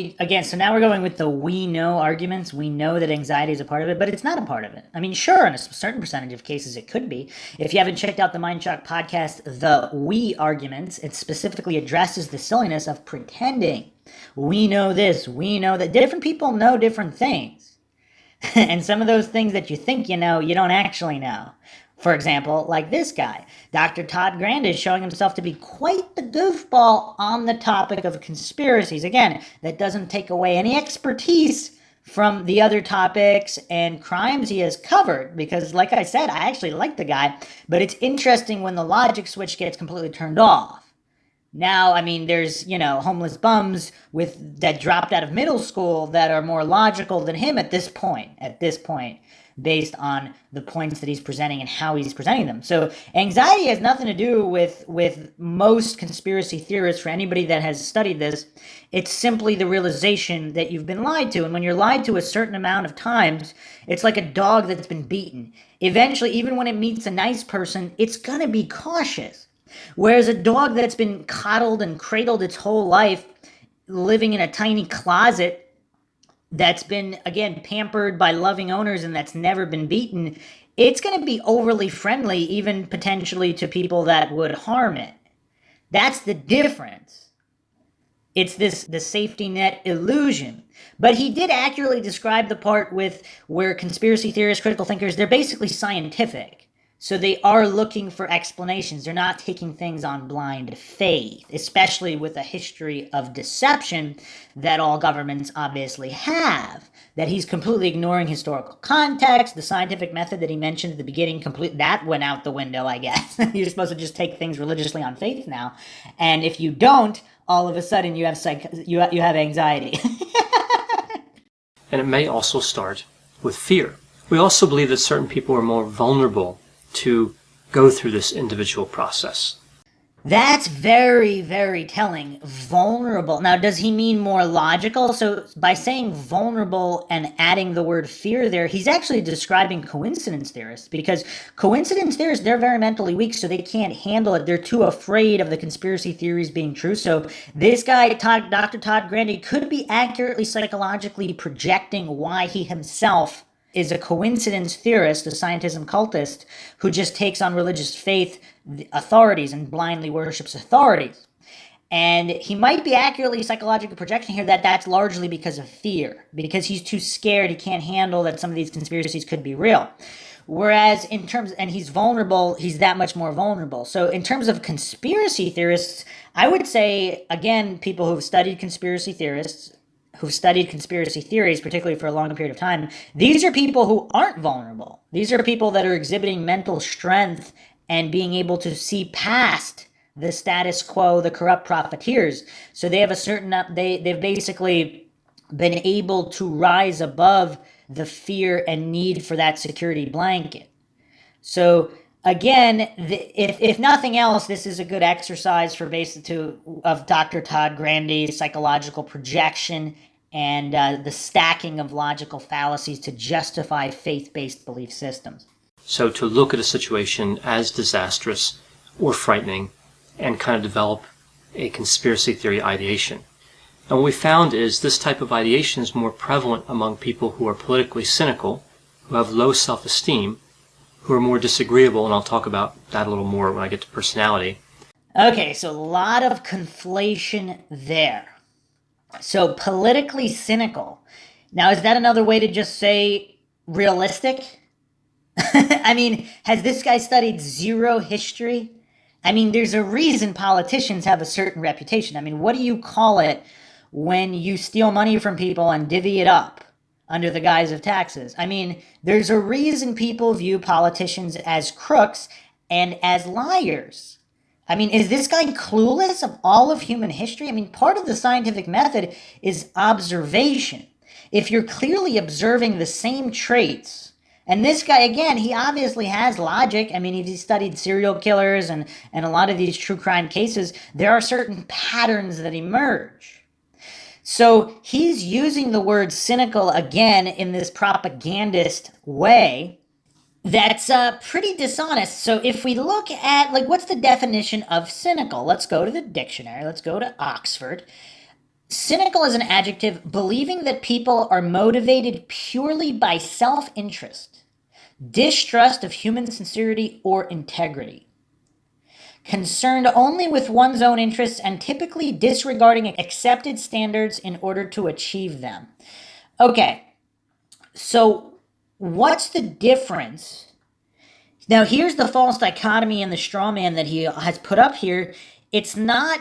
so now we're going with the we know arguments. We know that anxiety is a part of it, but it's not a part of it. I mean, sure, in a certain percentage of cases it could be. If you haven't checked out the Mindshock podcast, The We Arguments, it specifically addresses the silliness of pretending. We know this, we know that. Different people know different things. And some of those things that you think you know, you don't actually know. For example, like this guy, Dr. Todd Grande, is showing himself to be quite the goofball on the topic of conspiracies. Again, that doesn't take away any expertise from the other topics and crimes he has covered, because like I said, I actually like the guy, but it's interesting when the logic switch gets completely turned off. Now, I mean, there's, homeless bums that dropped out of middle school that are more logical than him at this point, based on the points that he's presenting and how he's presenting them. So anxiety has nothing to do with most conspiracy theorists. For anybody that has studied this, it's simply the realization that you've been lied to. And when you're lied to a certain amount of times, it's like a dog that's been beaten. Eventually, even when it meets a nice person, it's going to be cautious. Whereas a dog that's been coddled and cradled its whole life, living in a tiny closet, that's been, again, pampered by loving owners and that's never been beaten, it's going to be overly friendly, even potentially to people that would harm it. That's the difference. It's the safety net illusion. But he did accurately describe the part where conspiracy theorists, critical thinkers, they're basically scientific. So they are looking for explanations. They're not taking things on blind faith, especially with a history of deception that all governments obviously have. That he's completely ignoring historical context, the scientific method that he mentioned at the beginning, that went out the window, I guess. You're supposed to just take things religiously on faith now. And if you don't, all of a sudden you have anxiety. And it may also start with fear. We also believe that certain people are more vulnerable to go through this individual process. That's very, very telling. Vulnerable. Now, does he mean more logical? So by saying vulnerable and adding the word fear there, he's actually describing coincidence theorists, because coincidence theorists, they're very mentally weak, so they can't handle it. They're too afraid of the conspiracy theories being true. So this guy, Dr. Todd Grande, could be accurately psychologically projecting why he himself is a coincidence theorist, a scientism cultist, who just takes on religious faith authorities and blindly worships authorities. And he might be accurately psychologically projecting here that that's largely because of fear, because he's too scared, he can't handle that some of these conspiracies could be real. Whereas and he's vulnerable, he's that much more vulnerable. So in terms of conspiracy theorists, I would say, again, people who've studied conspiracy theories, particularly for a long period of time, these are people who aren't vulnerable. These are people that are exhibiting mental strength and being able to see past the status quo, the corrupt profiteers. So they have they've basically been able to rise above the fear and need for that security blanket. So again, if nothing else, this is a good exercise of Dr. Todd Grande's psychological projection and the stacking of logical fallacies to justify faith-based belief systems. So to look at a situation as disastrous or frightening and kind of develop a conspiracy theory ideation. And what we found is this type of ideation is more prevalent among people who are politically cynical, who have low self-esteem, who are more disagreeable, and I'll talk about that a little more when I get to personality. Okay, so a lot of conflation there. So politically cynical. Now, is that another way to just say realistic? I mean, has this guy studied zero history? I mean, there's a reason politicians have a certain reputation. I mean, what do you call it when you steal money from people and divvy it up under the guise of taxes? I mean, there's a reason people view politicians as crooks and as liars. I mean, is this guy clueless of all of human history? I mean, part of the scientific method is observation. If you're clearly observing the same traits, and this guy, again, he obviously has logic. I mean, if he studied serial killers and a lot of these true crime cases, there are certain patterns that emerge. So he's using the word cynical again in this propagandist way that's pretty dishonest. So if we look at, what's the definition of cynical? Let's go to the dictionary. Let's go to Oxford. Cynical is an adjective, believing that people are motivated purely by self-interest, distrust of human sincerity or integrity, concerned only with one's own interests and typically disregarding accepted standards in order to achieve them. Okay, so what's the difference? Now, here's the false dichotomy and the straw man that he has put up here. It's not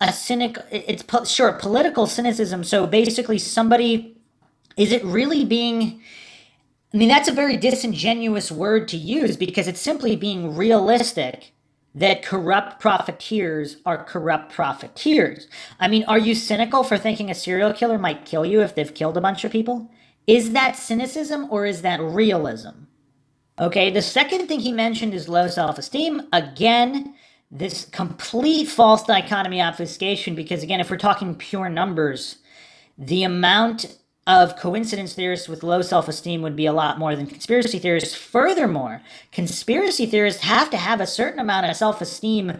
a cynic, it's sure political cynicism. So basically, somebody, is it really being, I mean, that's a very disingenuous word to use because it's simply being realistic that corrupt profiteers are corrupt profiteers. I mean, are you cynical for thinking a serial killer might kill you if they've killed a bunch of people? Is that cynicism or is that realism? Okay, the second thing he mentioned is low self-esteem. Again, this complete false dichotomy obfuscation, because again, if we're talking pure numbers, the amount of coincidence theorists with low self-esteem would be a lot more than conspiracy theorists. Furthermore, conspiracy theorists have to have a certain amount of self-esteem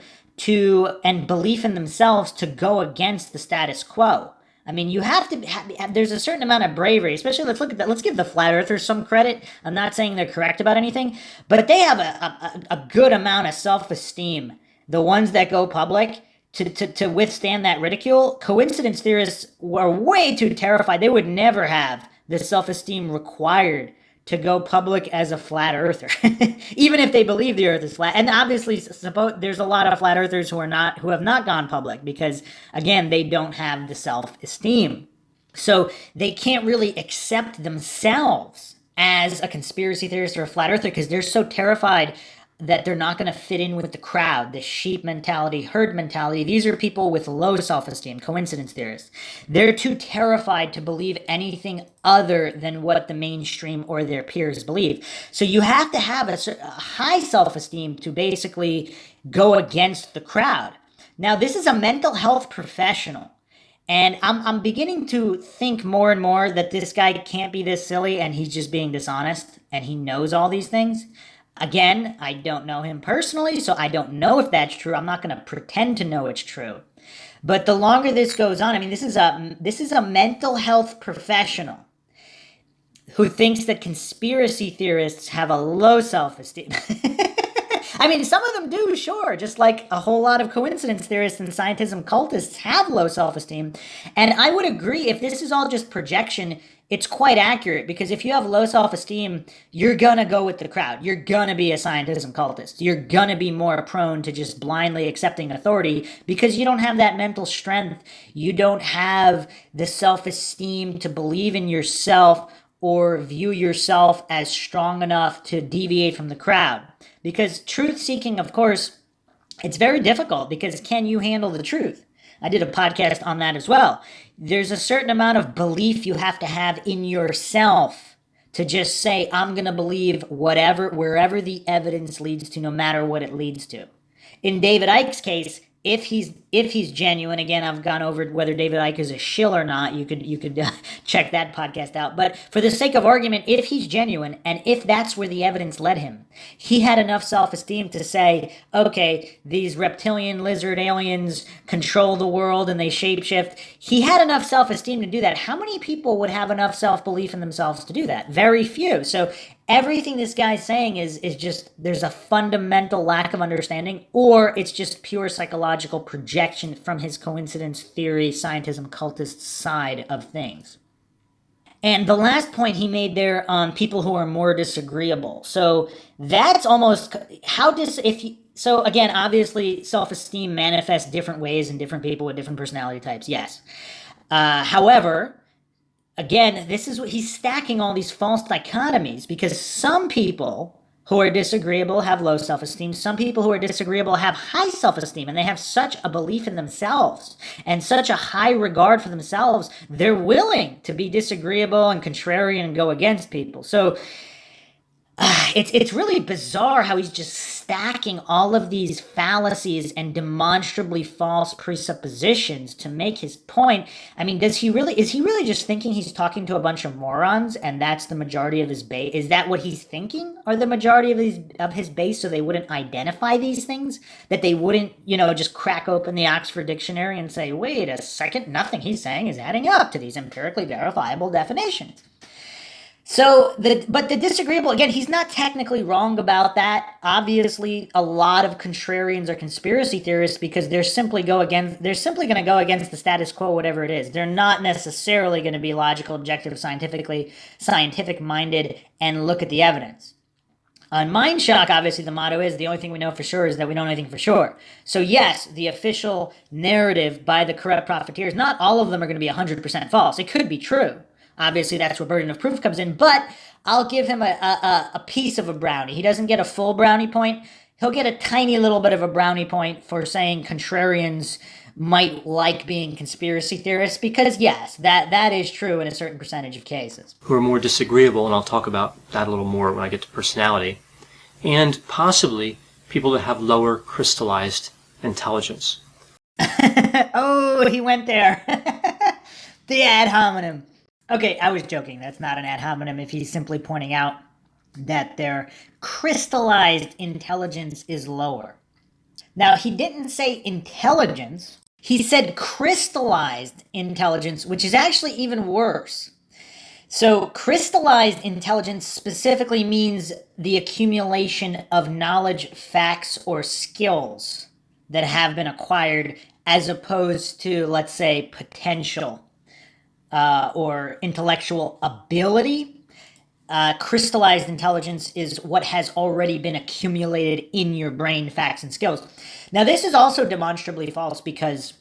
and belief in themselves to go against the status quo. I mean, you have to there's a certain amount of bravery, especially let's look at that. Let's give the flat earthers some credit. I'm not saying they're correct about anything, but they have a good amount of self-esteem. The ones that go public to withstand that ridicule. Coincidence theorists were way too terrified. They would never have the self-esteem required to go public as a flat earther, even if they believe the earth is flat. And obviously, there's a lot of flat earthers who have not gone public because, again, they don't have the self-esteem. So they can't really accept themselves as a conspiracy theorist or a flat earther because they're so terrified that they're not going to fit in with the crowd, the sheep mentality, herd mentality. These are people with low self-esteem, coincidence theorists. They're too terrified to believe anything other than what the mainstream or their peers believe. So you have to have a high self-esteem to basically go against the crowd. Now, this is a mental health professional. And I'm beginning to think more and more that this guy can't be this silly and he's just being dishonest and he knows all these things. Again, I don't know him personally, so I don't know if that's true. I'm not going to pretend to know it's true. But the longer this goes on, I mean, this is a mental health professional who thinks that conspiracy theorists have a low self-esteem. I mean, some of them do, sure, just like a whole lot of coincidence theorists and scientism cultists have low self-esteem. And I would agree, if this is all just projection, it's quite accurate, because if you have low self-esteem, you're going to go with the crowd. You're going to be a scientism cultist. You're going to be more prone to just blindly accepting authority because you don't have that mental strength. You don't have the self-esteem to believe in yourself or view yourself as strong enough to deviate from the crowd. Because truth-seeking, of course, it's very difficult, because can you handle the truth? I did a podcast on that as well. There's a certain amount of belief you have to have in yourself to just say, I'm going to believe wherever the evidence leads to, no matter what it leads to. In David Icke's case, if he's genuine, again, I've gone over whether David Icke is a shill or not. You could check that podcast out. But for the sake of argument, if he's genuine, and if that's where the evidence led him, he had enough self-esteem to say, okay, these reptilian lizard aliens control the world and they shapeshift. He had enough self-esteem to do that. How many people would have enough self-belief in themselves to do that? Very few. So everything this guy's saying is just, there's a fundamental lack of understanding, or it's just pure psychological projection from his coincidence theory, scientism, cultist side of things. And the last point he made there on people who are more disagreeable. So that's almost so again, obviously self-esteem manifests different ways in different people with different personality types. Yes. However, again, this is what he's stacking all these false dichotomies, because some people who are disagreeable have low self-esteem. Some people who are disagreeable have high self-esteem, and they have such a belief in themselves and such a high regard for themselves, they're willing to be disagreeable and contrarian and go against people. So It's really bizarre how he's just stacking all of these fallacies and demonstrably false presuppositions to make his point. I mean, is he really just thinking he's talking to a bunch of morons and that's the majority of his base? Is that what he's thinking? Are the majority of his base so they wouldn't identify these things? That they wouldn't, just crack open the Oxford Dictionary and say, wait a second, nothing he's saying is adding up to these empirically verifiable definitions. So, but the disagreeable, again, he's not technically wrong about that. Obviously, a lot of contrarians are conspiracy theorists because they're simply going to go against the status quo, whatever it is. They're not necessarily going to be logical, objective, scientific minded, and look at the evidence. On Mindshock, obviously, the motto is the only thing we know for sure is that we don't know anything for sure. So yes, the official narrative by the corrupt profiteers, not all of them are going to be 100% false. It could be true. Obviously, that's where burden of proof comes in, but I'll give him a piece of a brownie. He doesn't get a full brownie point. He'll get a tiny little bit of a brownie point for saying contrarians might like being conspiracy theorists, because yes, that is true in a certain percentage of cases. Who are more disagreeable, and I'll talk about that a little more when I get to personality, and possibly people that have lower crystallized intelligence. Oh, he went there. The ad hominem. Okay, I was joking. That's not an ad hominem if he's simply pointing out that their crystallized intelligence is lower. Now, he didn't say intelligence. He said crystallized intelligence, which is actually even worse. So, crystallized intelligence specifically means the accumulation of knowledge, facts, or skills that have been acquired as opposed to, let's say, potential. Or intellectual ability. Crystallized intelligence is what has already been accumulated in your brain, facts, and skills. Now, this is also demonstrably false because,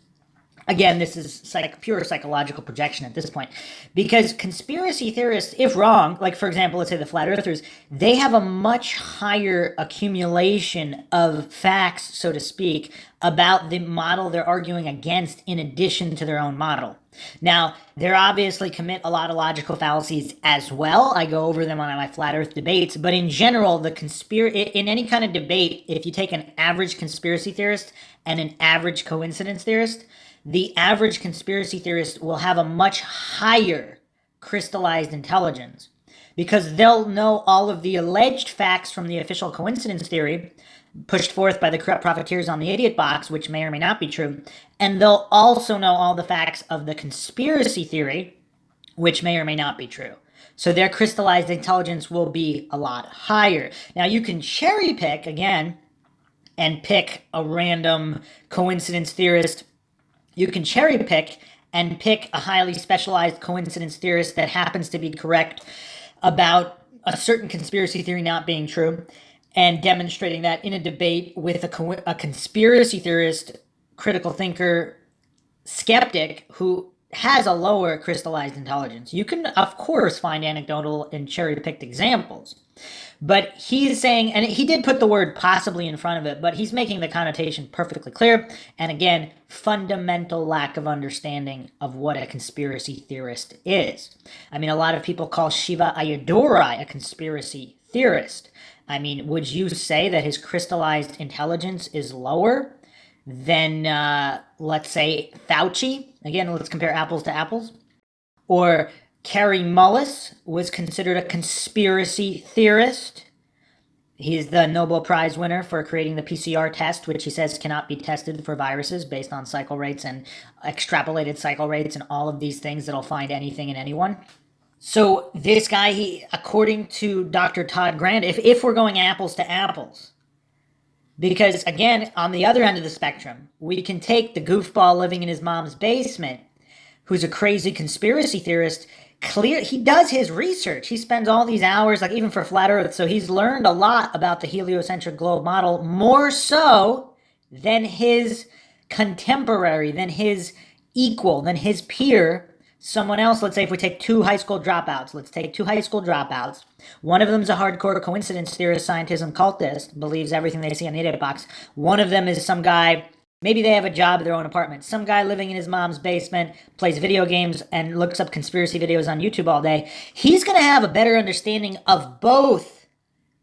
again, this is pure psychological projection at this point. Because conspiracy theorists, if wrong, like, for example, let's say the flat earthers, they have a much higher accumulation of facts, so to speak, about the model they're arguing against in addition to their own model. Now, they obviously commit a lot of logical fallacies as well. I go over them on my flat earth debates, but in general, in any kind of debate, if you take an average conspiracy theorist and an average coincidence theorist, the average conspiracy theorist will have a much higher crystallized intelligence because they'll know all of the alleged facts from the official coincidence theory pushed forth by the corrupt profiteers on the idiot box, which may or may not be true, and they'll also know all the facts of the conspiracy theory, which may or may not be true. So their crystallized intelligence will be a lot higher. Now, you can cherry pick, again, and pick a random coincidence theorist. You can cherry pick and pick a highly specialized coincidence theorist that happens to be correct about a certain conspiracy theory not being true, and demonstrating that in a debate with a conspiracy theorist, critical thinker, skeptic who has a lower crystallized intelligence. You can, of course, find anecdotal and cherry-picked examples. But he's saying, and he did put the word possibly in front of it, but he's making the connotation perfectly clear. And again, fundamental lack of understanding of what a conspiracy theorist is. I mean, a lot of people call Shiva Ayyadurai a conspiracy theorist. I mean, would you say that his crystallized intelligence is lower than, let's say, Fauci? Again, let's compare apples to apples. Or Kary Mullis was considered a conspiracy theorist. He's the Nobel Prize winner for creating the PCR test, which he says cannot be tested for viruses based on cycle rates and extrapolated cycle rates and all of these things that'll find anything in anyone. So this guy, he, according to Dr. Todd Grande, if we're going apples to apples, because again, on the other end of the spectrum, we can take the goofball living in his mom's basement, who's a crazy conspiracy theorist. He does his research. He spends all these hours, like even for Flat Earth, so he's learned a lot about the heliocentric globe model, more so than his contemporary, than his equal, than his peer. Someone else, let's say if we take two high school dropouts, one of them's a hardcore coincidence theorist, scientism cultist, believes everything they see on the idiot box. One of them is some guy, maybe they have a job at their own apartment. Some guy living in his mom's basement, plays video games, and looks up conspiracy videos on YouTube all day. He's going to have a better understanding of both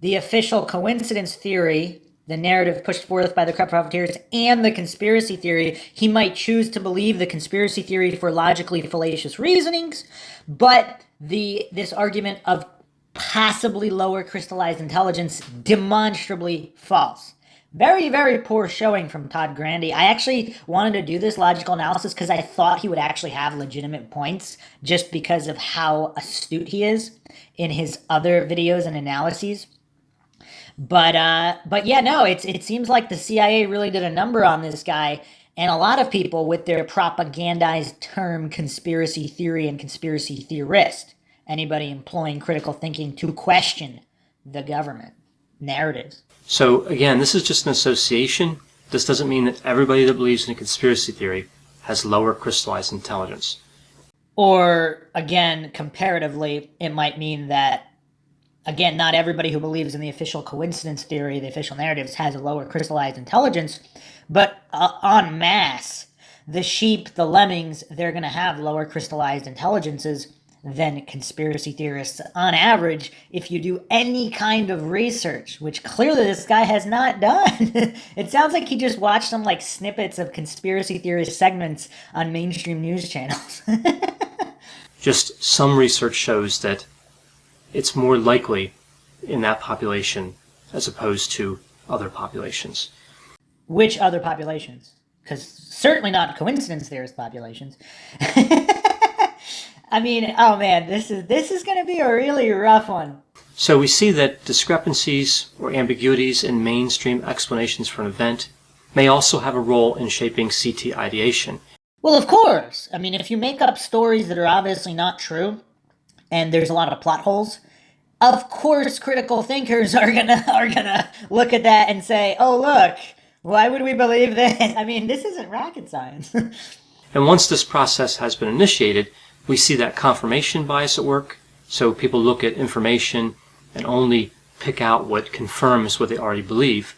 the official coincidence theory, the narrative pushed forth by the corrupt profiteers, and the conspiracy theory, he might choose to believe the conspiracy theory for logically fallacious reasonings, but this argument of possibly lower crystallized intelligence, demonstrably false. Very, very poor showing from Todd Grande. I actually wanted to do this logical analysis because I thought he would actually have legitimate points just because of how astute he is in his other videos and analyses. But yeah, no, it seems like the CIA really did a number on this guy, and a lot of people with their propagandized term conspiracy theory and conspiracy theorist. Anybody employing critical thinking to question the government narratives. So again, this is just an association. This doesn't mean that everybody that believes in a conspiracy theory has lower crystallized intelligence. Or, again, comparatively, it might mean that, again, not everybody who believes in the official coincidence theory, the official narratives, has a lower crystallized intelligence, but en masse, the sheep, the lemmings, they're going to have lower crystallized intelligences than conspiracy theorists on average if you do any kind of research, which clearly this guy has not done. It sounds like he just watched some like snippets of conspiracy theorist segments on mainstream news channels. Just some research shows that it's more likely in that population as opposed to other populations. Which other populations? Because certainly not coincidence theorist populations. I mean, oh man, this is going to be a really rough one. So we see that discrepancies or ambiguities in mainstream explanations for an event may also have a role in shaping CT ideation. Well, of course. I mean, if you make up stories that are obviously not true, and there's a lot of plot holes, of course critical thinkers are gonna look at that and say, oh look, why would we believe this? I mean, this isn't rocket science. And once this process has been initiated, we see that confirmation bias at work. So people look at information and only pick out what confirms what they already believe.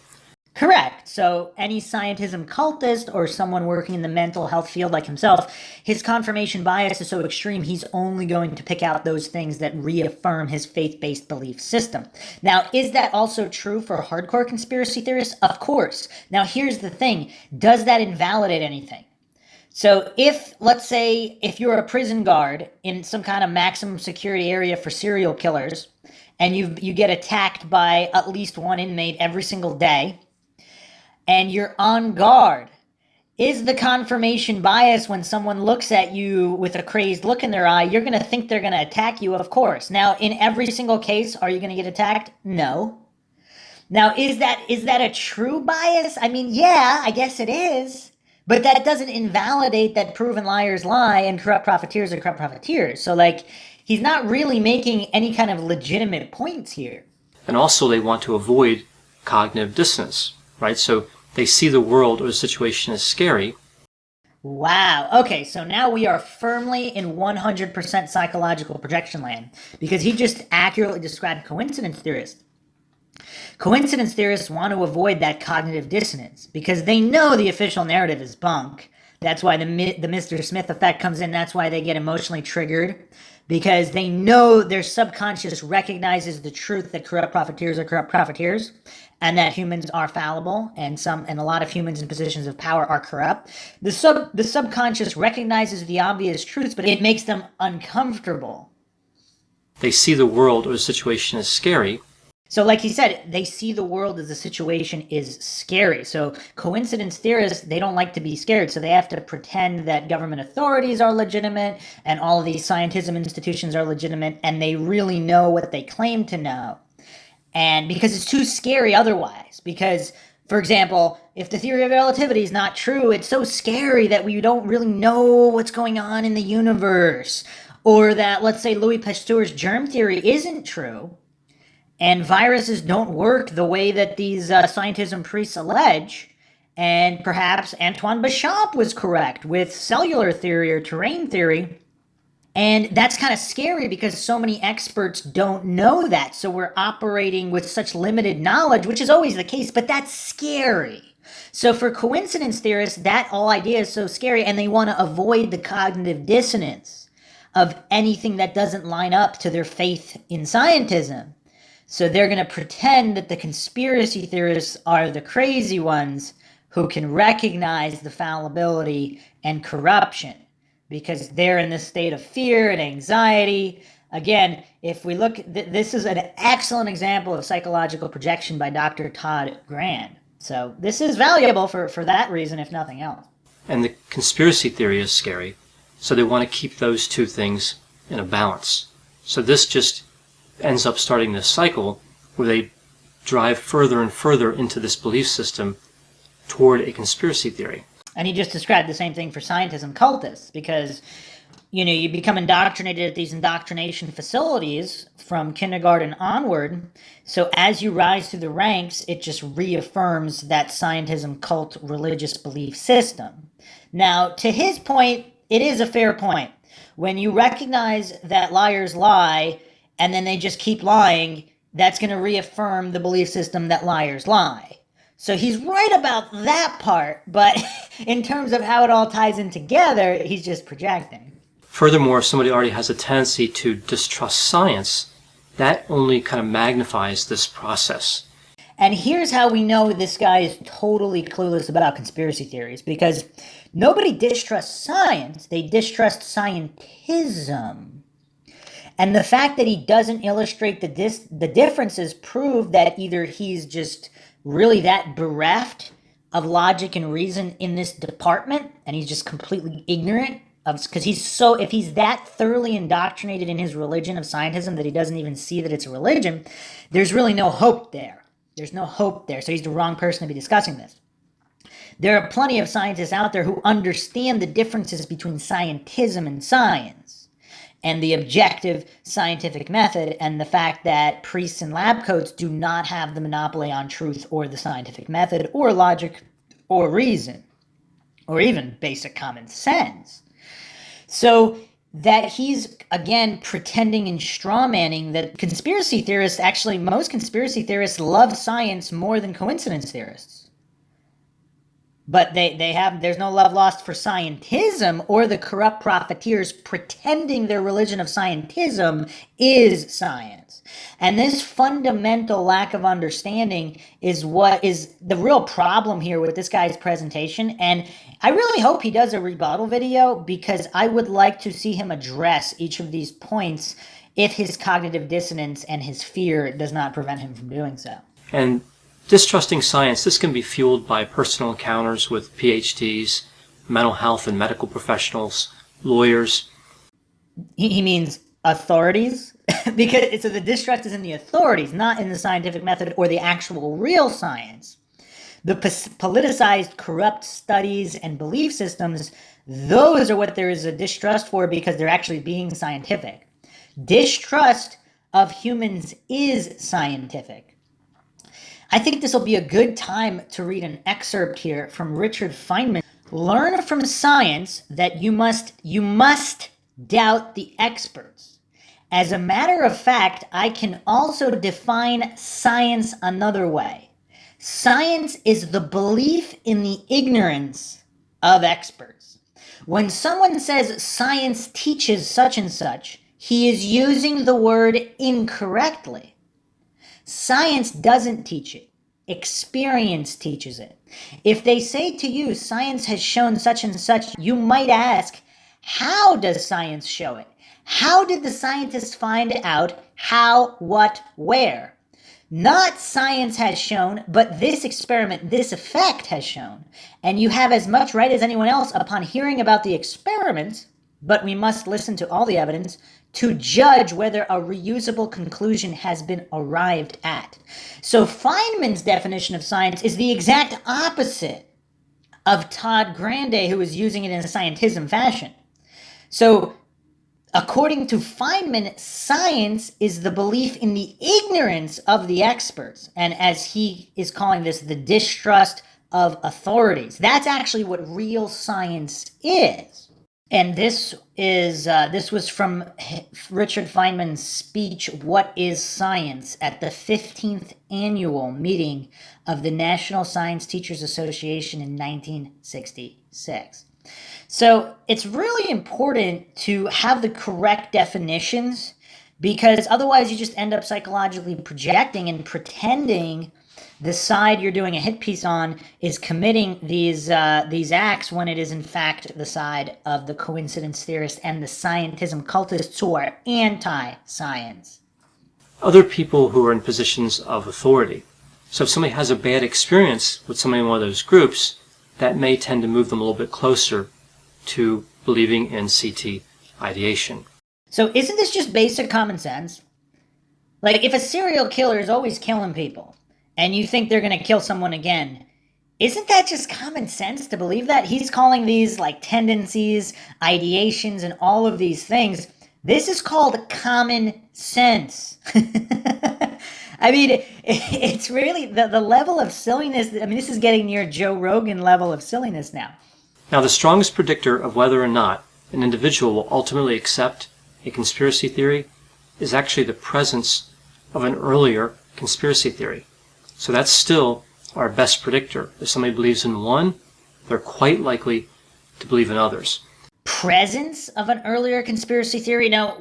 Correct. So any scientism cultist or someone working in the mental health field like himself, his confirmation bias is so extreme, he's only going to pick out those things that reaffirm his faith-based belief system. Now, is that also true for hardcore conspiracy theorists? Of course. Now, here's the thing. Does that invalidate anything? So if, let's say, if you're a prison guard in some kind of maximum security area for serial killers, and you get attacked by at least one inmate every single day, and you're on guard, is the confirmation bias when someone looks at you with a crazed look in their eye, you're going to think they're going to attack you, of course. Now, in every single case, are you going to get attacked? No. Now, is that a true bias? I mean, yeah, I guess it is. But that doesn't invalidate that proven liars lie and corrupt profiteers are corrupt profiteers. So, like, he's not really making any kind of legitimate points here. And also they want to avoid cognitive dissonance, right? So they see the world or the situation as scary. Wow. Okay, so now we are firmly in 100% psychological projection land because he just accurately described coincidence theorists. Coincidence theorists want to avoid that cognitive dissonance because they know the official narrative is bunk. That's why the Mr. Smith effect comes in. That's why they get emotionally triggered because they know their subconscious recognizes the truth that corrupt profiteers are corrupt profiteers and that humans are fallible and a lot of humans in positions of power are corrupt. The subconscious recognizes the obvious truths, but it makes them uncomfortable. They see the world or the situation as scary. So like he said, they see the world as the situation is scary. So coincidence theorists, they don't like to be scared. So they have to pretend that government authorities are legitimate and all of these scientism institutions are legitimate and they really know what they claim to know. And because it's too scary otherwise. Because, for example, if the theory of relativity is not true, it's so scary that we don't really know what's going on in the universe. Or that, let's say, Louis Pasteur's germ theory isn't true. And viruses don't work the way that these scientism priests allege. And perhaps Antoine Béchamp was correct with cellular theory or terrain theory. And that's kind of scary because so many experts don't know that. So we're operating with such limited knowledge, which is always the case, but that's scary. So for coincidence theorists, that whole idea is so scary, and they want to avoid the cognitive dissonance of anything that doesn't line up to their faith in scientism. So they're going to pretend that the conspiracy theorists are the crazy ones who can recognize the fallibility and corruption because they're in this state of fear and anxiety. Again, if we look, this is an excellent example of psychological projection by Dr. Todd Grande. So this is valuable for that reason, if nothing else. And the conspiracy theory is scary, so they want to keep those two things in a balance. So this just ends up starting this cycle where they drive further and further into this belief system toward a conspiracy theory. And he just described the same thing for scientism cultists, because you become indoctrinated at these indoctrination facilities from kindergarten onward. So as you rise through the ranks, it just reaffirms that scientism cult religious belief system. Now, to his point, it is a fair point. When you recognize that liars lie and then they just keep lying, that's going to reaffirm the belief system that liars lie. So he's right about that part, but in terms of how it all ties in together, he's just projecting. Furthermore, if somebody already has a tendency to distrust science, that only kind of magnifies this process. And here's how we know this guy is totally clueless about conspiracy theories, because nobody distrusts science, they distrust scientism. And the fact that he doesn't illustrate the differences prove that either he's just really that bereft of logic and reason in this department, and he's just completely ignorant of, because if he's that thoroughly indoctrinated in his religion of scientism that he doesn't even see that it's a religion, there's really no hope there. There's no hope there. So he's the wrong person to be discussing this. There are plenty of scientists out there who understand the differences between scientism and science, and the objective scientific method, and the fact that priests and lab coats do not have the monopoly on truth or the scientific method or logic or reason or even basic common sense. So that he's, again, pretending and strawmanning that conspiracy theorists, actually most conspiracy theorists love science more than coincidence theorists. But there's no love lost for scientism or the corrupt profiteers pretending their religion of scientism is science. And this fundamental lack of understanding is what is the real problem here with this guy's presentation. And I really hope he does a rebuttal video, because I would like to see him address each of these points if his cognitive dissonance and his fear does not prevent him from doing so. And distrusting science, this can be fueled by personal encounters with PhDs, mental health and medical professionals, lawyers. He means authorities, because so the distrust is in the authorities, not in the scientific method or the actual real science. The politicized, corrupt studies and belief systems, those are what there is a distrust for, because they're actually being scientific. Distrust of humans is scientific. I think this will be a good time to read an excerpt here from Richard Feynman. Learn from science that you must doubt the experts. As a matter of fact, I can also define science another way. Science is the belief in the ignorance of experts. When someone says science teaches such and such, he is using the word incorrectly. Science doesn't teach it. Experience teaches it. If they say to you, science has shown such and such, you might ask, how does science show it? How did the scientists find out how, what, where? Not science has shown, but this experiment, this effect has shown. And you have as much right as anyone else upon hearing about the experiment, but we must listen to all the evidence to judge whether a reusable conclusion has been arrived at. So Feynman's definition of science is the exact opposite of Todd Grande, who is using it in a scientism fashion. So according to Feynman, science is the belief in the ignorance of the experts, and as he is calling this, the distrust of authorities. That's actually what real science is. And this was from Richard Feynman's speech, What is Science?, at the 15th annual meeting of the National Science Teachers Association in 1966. So it's really important to have the correct definitions, because otherwise you just end up psychologically projecting and pretending the side you're doing a hit piece on is committing these acts when it is in fact the side of the coincidence theorist and the scientism cultists who are anti-science. Other people who are in positions of authority. So if somebody has a bad experience with somebody in one of those groups, that may tend to move them a little bit closer to believing in CT ideation. So isn't this just basic common sense? Like, if a serial killer is always killing people, and you think they're going to kill someone again, isn't that just common sense to believe that? He's calling these, like, tendencies, ideations, and all of these things. This is called common sense. I mean, it's really the level of silliness. I mean, this is getting near Joe Rogan level of silliness now. Now, the strongest predictor of whether or not an individual will ultimately accept a conspiracy theory is actually the presence of an earlier conspiracy theory. So that's still our best predictor. If somebody believes in one, they're quite likely to believe in others. Presence of an earlier conspiracy theory? Now,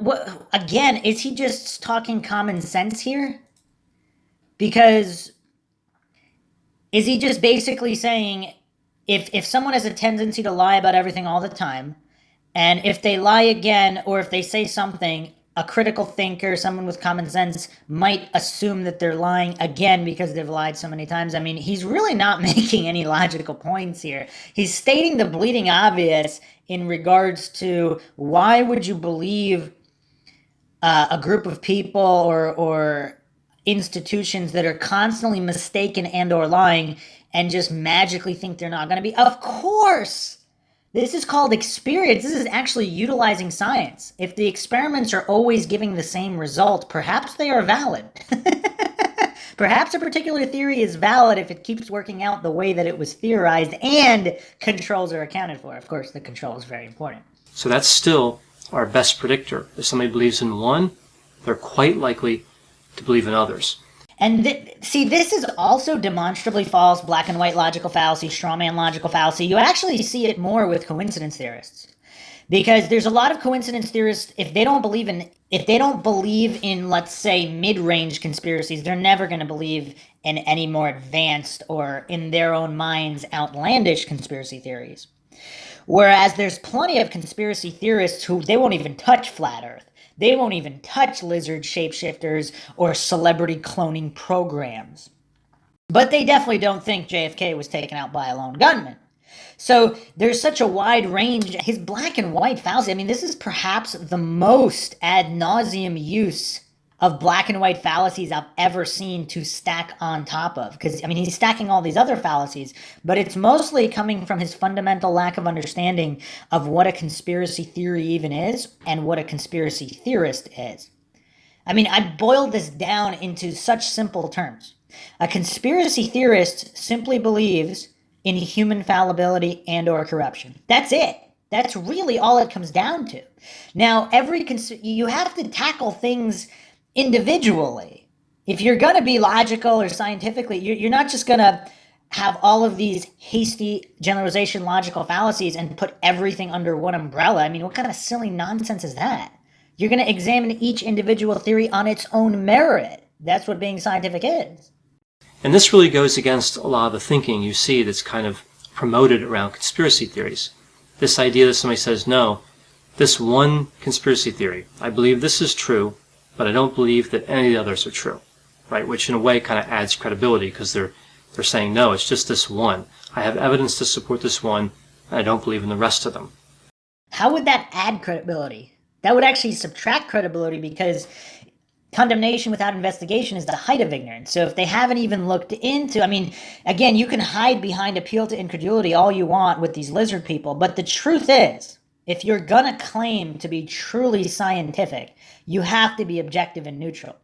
again, is he just talking common sense here? Because is he just basically saying if someone has a tendency to lie about everything all the time, and if they lie again, or if they say something, a critical thinker, someone with common sense, might assume that they're lying again because they've lied so many times? I mean, he's really not making any logical points here. He's stating the bleeding obvious in regards to why would you believe a group of people or institutions that are constantly mistaken and or lying and just magically think they're not going to be? Of course! This is called experience. This is actually utilizing science. If the experiments are always giving the same result, perhaps they are valid. Perhaps a particular theory is valid if it keeps working out the way that it was theorized and controls are accounted for. Of course, the control is very important. So that's still our best predictor. If somebody believes in one, they're quite likely to believe in others. And see, this is also demonstrably false, black and white logical fallacy, straw man logical fallacy. You actually see it more with coincidence theorists. Because there's a lot of coincidence theorists, if they don't believe in, let's say, mid-range conspiracies, they're never going to believe in any more advanced or, in their own minds, outlandish conspiracy theories. Whereas there's plenty of conspiracy theorists who, they won't even touch flat Earth. They won't even touch lizard shapeshifters or celebrity cloning programs. But they definitely don't think JFK was taken out by a lone gunman. So there's such a wide range. His black and white fallacy, I mean, this is perhaps the most ad nauseum use of black and white fallacies I've ever seen to stack on top of. Because, I mean, he's stacking all these other fallacies, but it's mostly coming from his fundamental lack of understanding of what a conspiracy theory even is and what a conspiracy theorist is. I mean, I boiled this down into such simple terms. A conspiracy theorist simply believes in human fallibility and or corruption. That's it. That's really all it comes down to. Now, you have to tackle things individually. If you're going to be logical or scientifically, you're not just going to have all of these hasty generalization logical fallacies and put everything under one umbrella. I mean, what kind of silly nonsense is that? You're going to examine each individual theory on its own merit. That's what being scientific is. And this really goes against a lot of the thinking you see that's kind of promoted around conspiracy theories. This idea that somebody says, no, this one conspiracy theory, I believe this is true, but I don't believe that any of the others are true, right? Which in a way kind of adds credibility because they're saying, no, it's just this one. I have evidence to support this one, and I don't believe in the rest of them. How would that add credibility? That would actually subtract credibility because condemnation without investigation is the height of ignorance. So if they haven't even looked into, I mean, again, you can hide behind appeal to incredulity all you want with these lizard people, but the truth is, if you're gonna claim to be truly scientific, you have to be objective and neutral.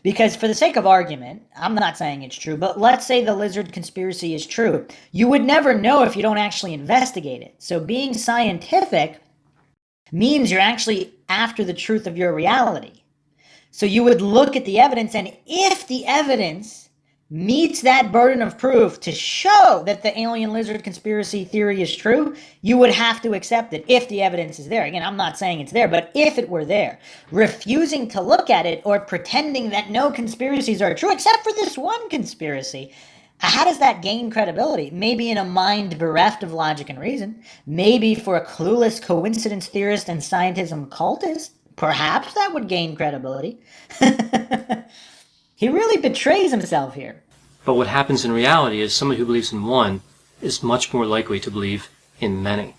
Because for the sake of argument, I'm not saying it's true, but let's say the lizard conspiracy is true. You would never know if you don't actually investigate it. So being scientific means you're actually after the truth of your reality. So you would look at the evidence, and if the evidence meets that burden of proof to show that the alien lizard conspiracy theory is true, you would have to accept it if the evidence is there. Again, I'm not saying it's there, but if it were there, refusing to look at it or pretending that no conspiracies are true except for this one conspiracy, how does that gain credibility? Maybe in a mind bereft of logic and reason. Maybe for a clueless coincidence theorist and scientism cultist. Perhaps that would gain credibility. He really betrays himself here. But what happens in reality is someone who believes in one is much more likely to believe in many.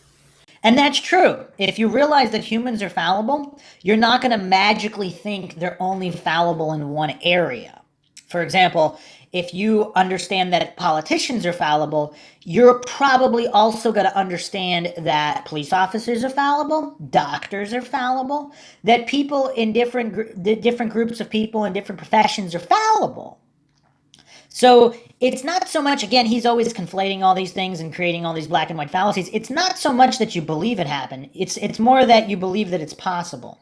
And that's true. If you realize that humans are fallible, you're not going to magically think they're only fallible in one area. For example, if you understand that politicians are fallible, you're probably also going to understand that police officers are fallible, doctors are fallible, that people in different groups of people in different professions are fallible. So it's not so much, again, he's always conflating all these things and creating all these black and white fallacies. It's not so much that you believe it happened. It's more that you believe that it's possible.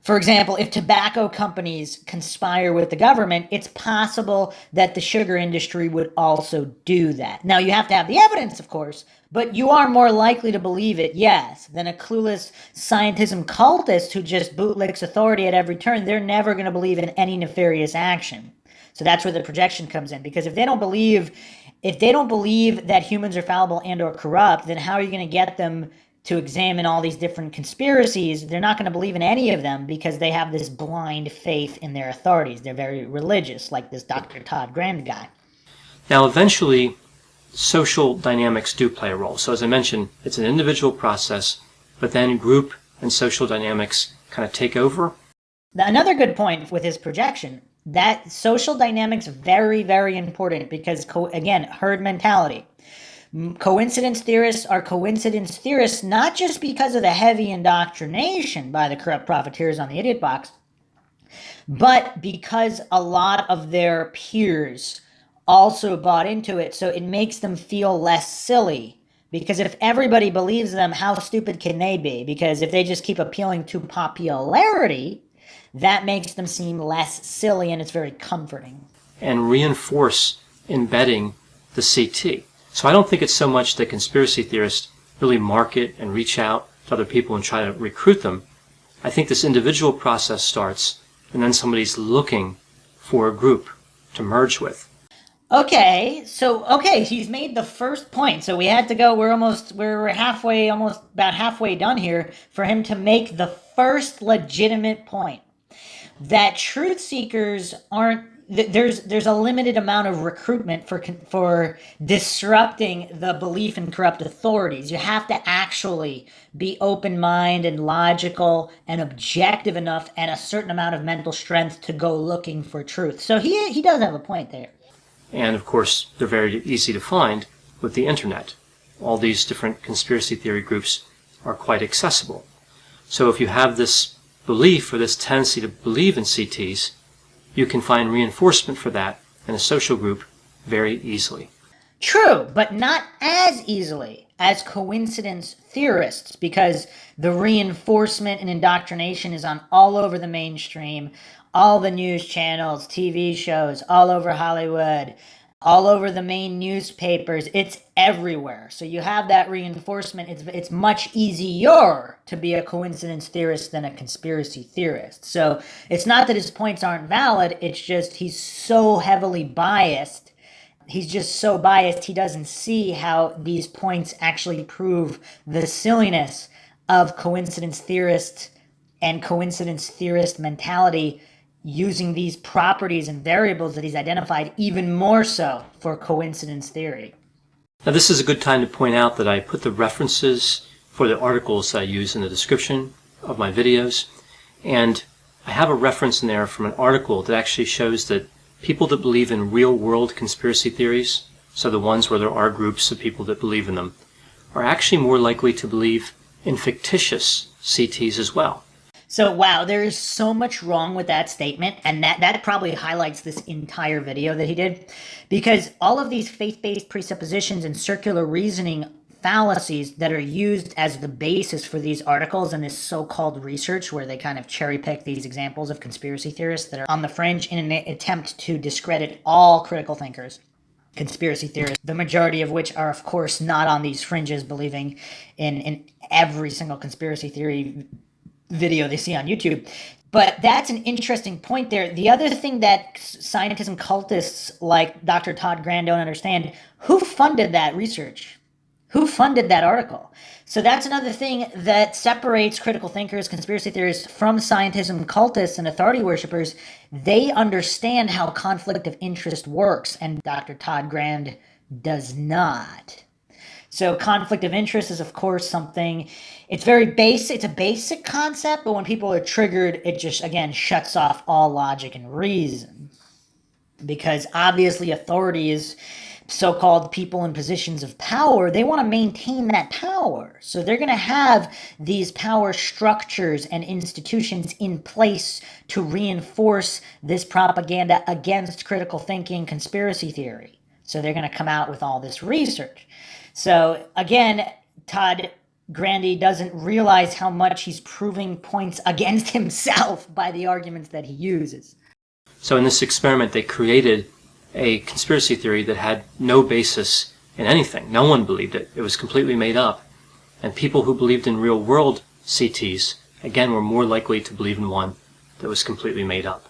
For example, if tobacco companies conspire with the government, it's possible that the sugar industry would also do that. Now, you have to have the evidence, of course, but you are more likely to believe it, yes, than a clueless scientism cultist who just bootlicks authority at every turn. They're never going to believe in any nefarious action. So that's where the projection comes in, because if they don't believe that humans are fallible and or corrupt, then how are you going to get them to examine all these different conspiracies? They're not going to believe in any of them because they have this blind faith in their authorities. They're very religious, like this Dr. Todd Grande guy. Now, eventually, social dynamics do play a role. So as I mentioned, it's an individual process, but then group and social dynamics kind of take over. Another good point with his projection, that social dynamics very, very important because, again, herd mentality. Coincidence theorists are coincidence theorists not just because of the heavy indoctrination by the corrupt profiteers on the idiot box, but because a lot of their peers also bought into it, so it makes them feel less silly. Because if everybody believes them, how stupid can they be? Because if they just keep appealing to popularity, that makes them seem less silly, and it's very comforting. And reinforce embedding the CT. So I don't think it's so much that conspiracy theorists really market and reach out to other people and try to recruit them. I think this individual process starts, and then somebody's looking for a group to merge with. Okay, he's made the first point. So we had to go, we're about halfway done here for him to make the first legitimate point. That truth seekers aren't, there's a limited amount of recruitment for disrupting the belief in corrupt authorities. You have to actually be open-minded and logical and objective enough and a certain amount of mental strength to go looking for truth. So he does have a point there. And of course, they're very easy to find with the internet. All these different conspiracy theory groups are quite accessible. So if you have this belief or this tendency to believe in CTs, you can find reinforcement for that in a social group very easily. True, but not as easily as coincidence theorists, because the reinforcement and indoctrination is on all over the mainstream, all the news channels, TV shows, all over Hollywood, all over the main newspapers. It's everywhere. So you have that reinforcement. It's much easier to be a coincidence theorist than a conspiracy theorist. So it's not that his points aren't valid. It's just he's so heavily biased. He's just so biased he doesn't see how these points actually prove the silliness of coincidence theorists and coincidence theorist mentality using these properties and variables that he's identified even more so for coincidence theory. Now this is a good time to point out that I put the references for the articles that I use in the description of my videos, and I have a reference in there from an article that actually shows that people that believe in real-world conspiracy theories, so the ones where there are groups of people that believe in them, are actually more likely to believe in fictitious CTs as well. So, wow, there is so much wrong with that statement, and that probably highlights this entire video that he did, because all of these faith-based presuppositions and circular reasoning fallacies that are used as the basis for these articles and this so-called research, where they kind of cherry pick these examples of conspiracy theorists that are on the fringe in an attempt to discredit all critical thinkers. Conspiracy theorists, the majority of which are, of course, not on these fringes, believing in every single conspiracy theory video they see on YouTube. But that's an interesting point there. The other thing that scientists and cultists like Dr. Todd Grande don't understand, who funded that research? Who funded that article? So that's another thing that separates critical thinkers, conspiracy theorists from scientists and cultists and authority worshippers. They understand how conflict of interest works, and Dr. Todd Grande does not. So conflict of interest is, of course, something, it's very basic, it's a basic concept, but when people are triggered, it just, again, shuts off all logic and reason. Because obviously authorities, so-called people in positions of power, they want to maintain that power. So they're going to have these power structures and institutions in place to reinforce this propaganda against critical thinking, conspiracy theory. So they're going to come out with all this research. So again, Todd Grande doesn't realize how much he's proving points against himself by the arguments that he uses. So in this experiment, they created a conspiracy theory that had no basis in anything. No one believed it. It was completely made up. And people who believed in real-world CTs, again, were more likely to believe in one that was completely made up.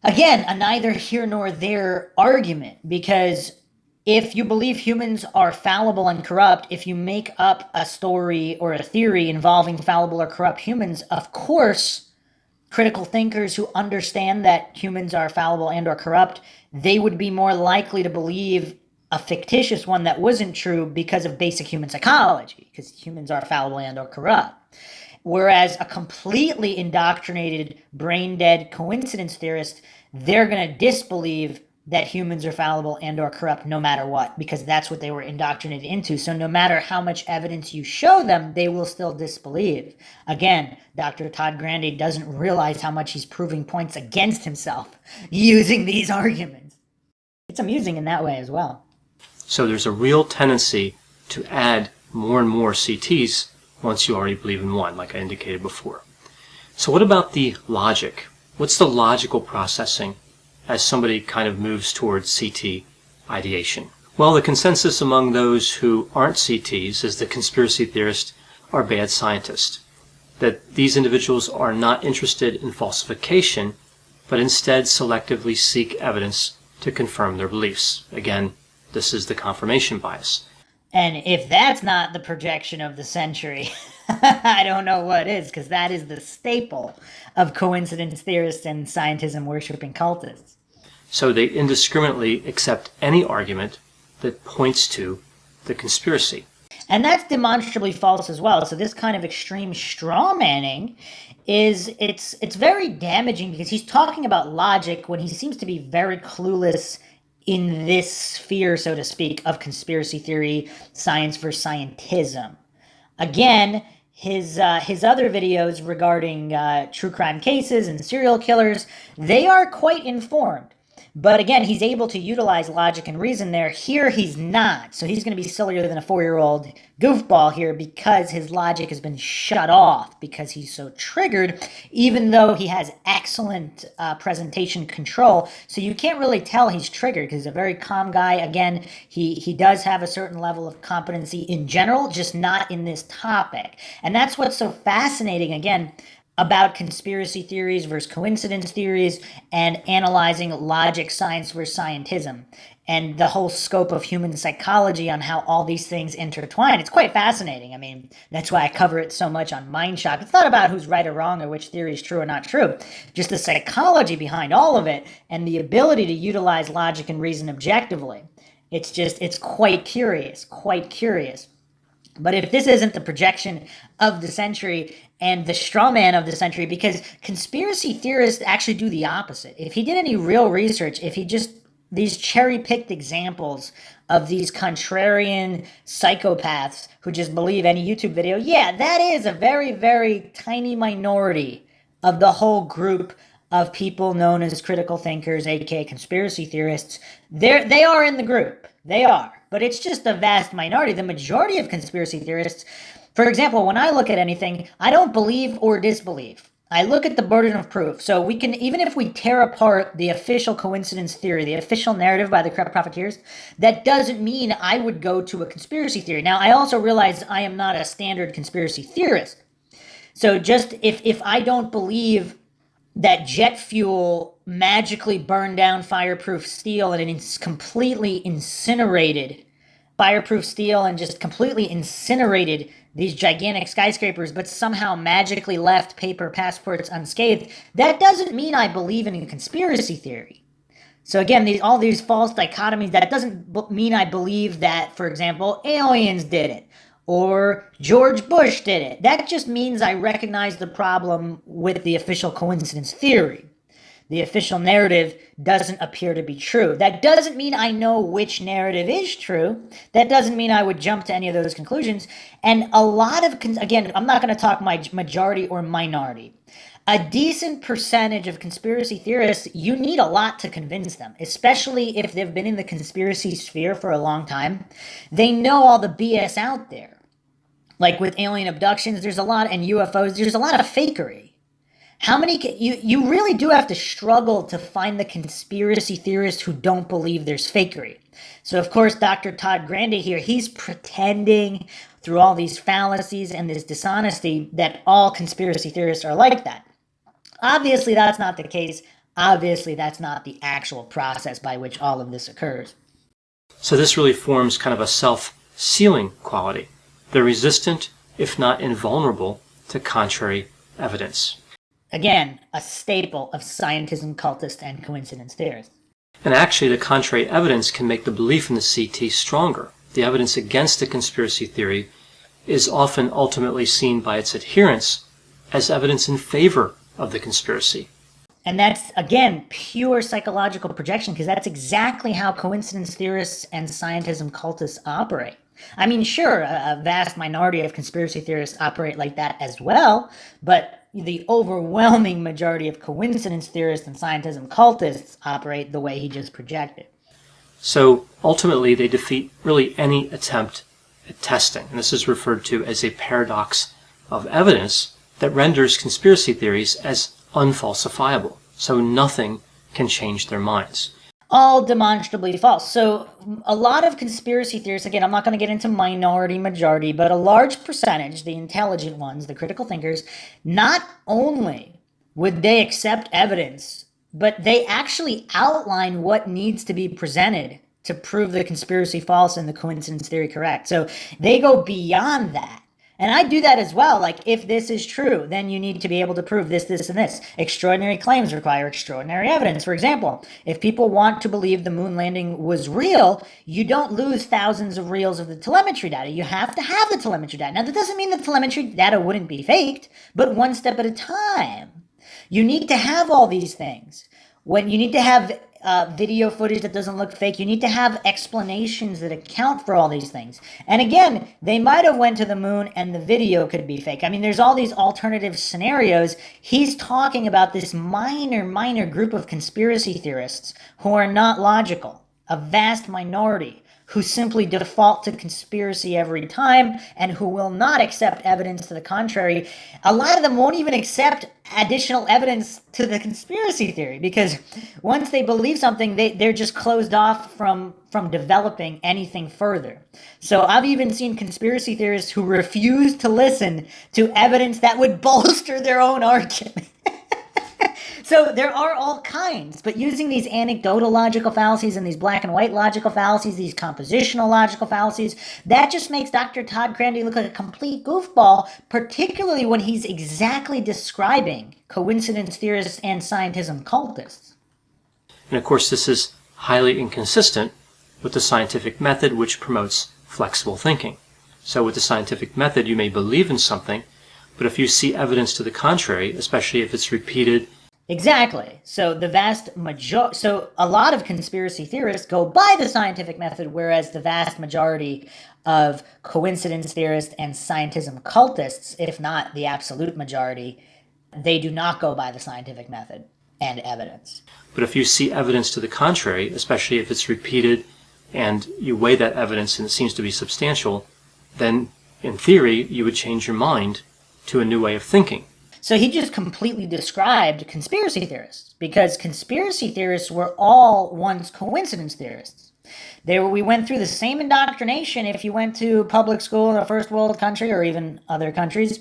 Again, a neither here nor there argument, because if you believe humans are fallible and corrupt, if you make up a story or a theory involving fallible or corrupt humans, of course, critical thinkers who understand that humans are fallible and or corrupt, they would be more likely to believe a fictitious one that wasn't true because of basic human psychology, because humans are fallible and or corrupt. Whereas a completely indoctrinated, brain-dead coincidence theorist, they're going to disbelieve that humans are fallible and or corrupt no matter what, because that's what they were indoctrinated into. So no matter how much evidence you show them, they will still disbelieve. Again, Dr. Todd Grande doesn't realize how much he's proving points against himself using these arguments. It's amusing in that way as well. So there's a real tendency to add more and more CTs once you already believe in one, like I indicated before. So what about the logic? What's the logical processing as somebody kind of moves towards CT ideation? Well, the consensus among those who aren't CTs is that conspiracy theorists are bad scientists, that these individuals are not interested in falsification, but instead selectively seek evidence to confirm their beliefs. Again, this is the confirmation bias. And if that's not the projection of the century, I don't know what is, because that is the staple of coincidence theorists and scientism worshipping cultists. So they indiscriminately accept any argument that points to the conspiracy. And that's demonstrably false as well. So this kind of extreme straw manning it's very damaging, because he's talking about logic when he seems to be very clueless in this sphere, so to speak, of conspiracy theory, science versus scientism. Again, his other videos regarding true crime cases and serial killers, they are quite informed. But again, he's able to utilize logic and reason there. Here, he's not. So he's going to be sillier than a 4-year-old goofball here, because his logic has been shut off, because he's so triggered, even though he has excellent presentation control. So you can't really tell he's triggered, because he's a very calm guy. Again, he does have a certain level of competency in general, just not in this topic. And that's what's so fascinating, again, about conspiracy theories versus coincidence theories, and analyzing logic, science versus scientism, and the whole scope of human psychology on how all these things intertwine. It's quite fascinating. I mean, that's why I cover it so much on Mindshock. It's not about who's right or wrong or which theory is true or not true, just the psychology behind all of it and the ability to utilize logic and reason objectively. It's quite curious, quite curious. But if this isn't the projection of the century and the straw man of the century, because conspiracy theorists actually do the opposite. If he did any real research, if he just, these cherry-picked examples of these contrarian psychopaths who just believe any YouTube video, yeah, that is a very, very tiny minority of the whole group of people known as critical thinkers, aka conspiracy theorists. They are in the group. They are. but it's just a vast minority. The majority of conspiracy theorists, for example, when I look at anything, I don't believe or disbelieve. I look at the burden of proof. So we can, even if we tear apart the official coincidence theory, the official narrative by the corrupt profiteers, that doesn't mean I would go to a conspiracy theory. Now, I also realize I am not a standard conspiracy theorist. So just if I don't believe that jet fuel magically burned down fireproof steel and it's completely incinerated fireproof steel and just completely incinerated these gigantic skyscrapers, but somehow magically left paper passports unscathed, that doesn't mean I believe in a conspiracy theory. So again, all these false dichotomies, that doesn't mean I believe that, for example, aliens did it or George Bush did it. That just means I recognize the problem with the official coincidence theory. The official narrative doesn't appear to be true. That doesn't mean I know which narrative is true. That doesn't mean I would jump to any of those conclusions. And a lot of, again, I'm not going to talk majority or minority. A decent percentage of conspiracy theorists, you need a lot to convince them, especially if they've been in the conspiracy sphere for a long time. They know all the BS out there. Like with alien abductions, there's a lot, and UFOs, there's a lot of fakery. How many, you really do have to struggle to find the conspiracy theorists who don't believe there's fakery. So of course, Dr. Todd Grande here, he's pretending through all these fallacies and this dishonesty that all conspiracy theorists are like that. Obviously, that's not the case. Obviously, that's not the actual process by which all of this occurs. So this really forms kind of a self-sealing quality. They're resistant, if not invulnerable, to contrary evidence. Again, a staple of scientism, cultists, and coincidence theorists. And actually, the contrary evidence can make the belief in the CT stronger. The evidence against the conspiracy theory is often ultimately seen by its adherents as evidence in favor of the conspiracy. And that's, again, pure psychological projection, because that's exactly how coincidence theorists and scientism cultists operate. I mean, sure, a vast minority of conspiracy theorists operate like that as well, but the overwhelming majority of coincidence theorists and scientism cultists operate the way he just projected. So ultimately, they defeat really any attempt at testing. And this is referred to as a paradox of evidence that renders conspiracy theories as unfalsifiable. So nothing can change their minds. All demonstrably false. So a lot of conspiracy theorists, again, I'm not going to get into minority, majority, but a large percentage, the intelligent ones, the critical thinkers, not only would they accept evidence, but they actually outline what needs to be presented to prove the conspiracy false and the coincidence theory correct. So they go beyond that. And I do that as well. Like, if this is true, then you need to be able to prove this, this, and this. Extraordinary claims require extraordinary evidence. For example, if people want to believe the moon landing was real, you don't lose thousands of reels of the telemetry data. You have to have the telemetry data. Now, that doesn't mean the telemetry data wouldn't be faked, but one step at a time. You need to have all these things. When you need to have video footage that doesn't look fake, you need to have explanations that account for all these things. And again, they might have went to the moon and the video could be fake. I mean, there's all these alternative scenarios. He's talking about this minor group of conspiracy theorists who are not logical, a vast minority who simply default to conspiracy every time and who will not accept evidence to the contrary. A lot of them won't even accept additional evidence to the conspiracy theory, because once they believe something, they're just closed off from developing anything further. So I've even seen conspiracy theorists who refuse to listen to evidence that would bolster their own argument. So there are all kinds, but using these anecdotal logical fallacies and these black and white logical fallacies, these compositional logical fallacies, that just makes Dr. Todd Grande look like a complete goofball, particularly when he's exactly describing coincidence theorists and scientism cultists. And of course, this is highly inconsistent with the scientific method, which promotes flexible thinking. So with the scientific method, you may believe in something, but if you see evidence to the contrary, especially if it's repeated. Exactly. So so a lot of conspiracy theorists go by the scientific method, whereas the vast majority of coincidence theorists and scientism cultists, if not the absolute majority, they do not go by the scientific method and evidence. But if you see evidence to the contrary, especially if it's repeated and you weigh that evidence and it seems to be substantial, then in theory you would change your mind to a new way of thinking. So he just completely described conspiracy theorists, because conspiracy theorists were all once coincidence theorists. We went through the same indoctrination. If you went to public school in a first world country or even other countries,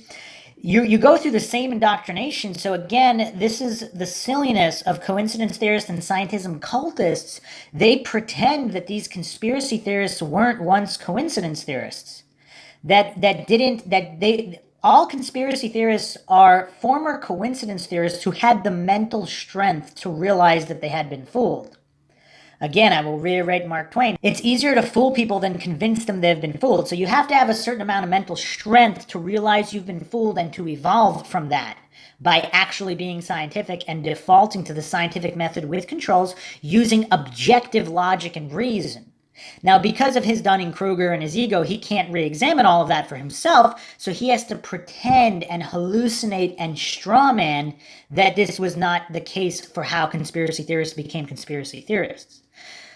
you go through the same indoctrination. So again, this is the silliness of coincidence theorists and scientism cultists. They pretend that these conspiracy theorists weren't once coincidence theorists. All conspiracy theorists are former coincidence theorists who had the mental strength to realize that they had been fooled. Again, I will reiterate Mark Twain. It's easier to fool people than convince them they've been fooled. So you have to have a certain amount of mental strength to realize you've been fooled and to evolve from that by actually being scientific and defaulting to the scientific method with controls using objective logic and reason. Now, because of his Dunning-Kruger and his ego, he can't re-examine all of that for himself, so he has to pretend and hallucinate and strawman that this was not the case for how conspiracy theorists became conspiracy theorists.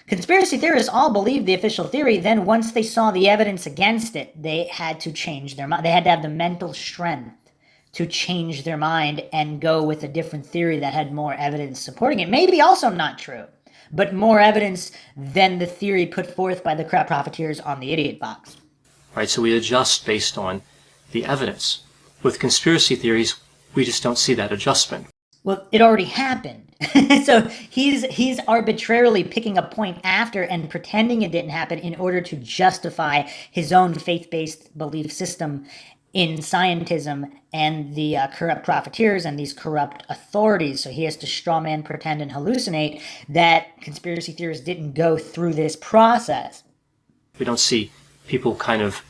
Conspiracy theorists all believed the official theory, then once they saw the evidence against it, they had to change their mind. They had to have the mental strength to change their mind and go with a different theory that had more evidence supporting it. Maybe also not true, but more evidence than the theory put forth by the crap profiteers on the idiot box. Right, so we adjust based on the evidence. With conspiracy theories, we just don't see that adjustment. Well, it already happened. So he's arbitrarily picking a point after and pretending it didn't happen in order to justify his own faith-based belief system in scientism and the corrupt profiteers and these corrupt authorities. So he has to strawman, pretend, and hallucinate that conspiracy theorists didn't go through this process. We don't see people kind of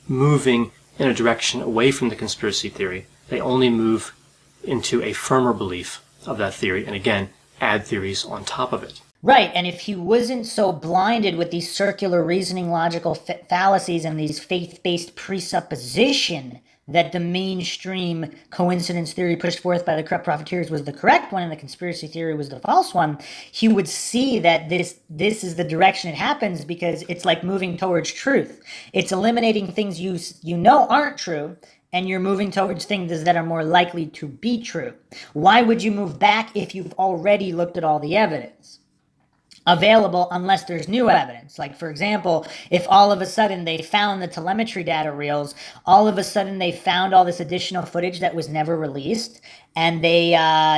moving in a direction away from the conspiracy theory. They only move into a firmer belief of that theory, and again, add theories on top of it. Right, and if he wasn't so blinded with these circular reasoning, logical fallacies, and these faith-based presupposition that the mainstream coincidence theory pushed forth by the corrupt profiteers was the correct one and the conspiracy theory was the false one, he would see that this is the direction it happens, because it's like moving towards truth. It's eliminating things you know aren't true, and you're moving towards things that are more likely to be true. Why would you move back if you've already looked at all the evidence available, unless there's new evidence? Like, for example, if all of a sudden they found the telemetry data reels, all of a sudden they found all this additional footage that was never released, and they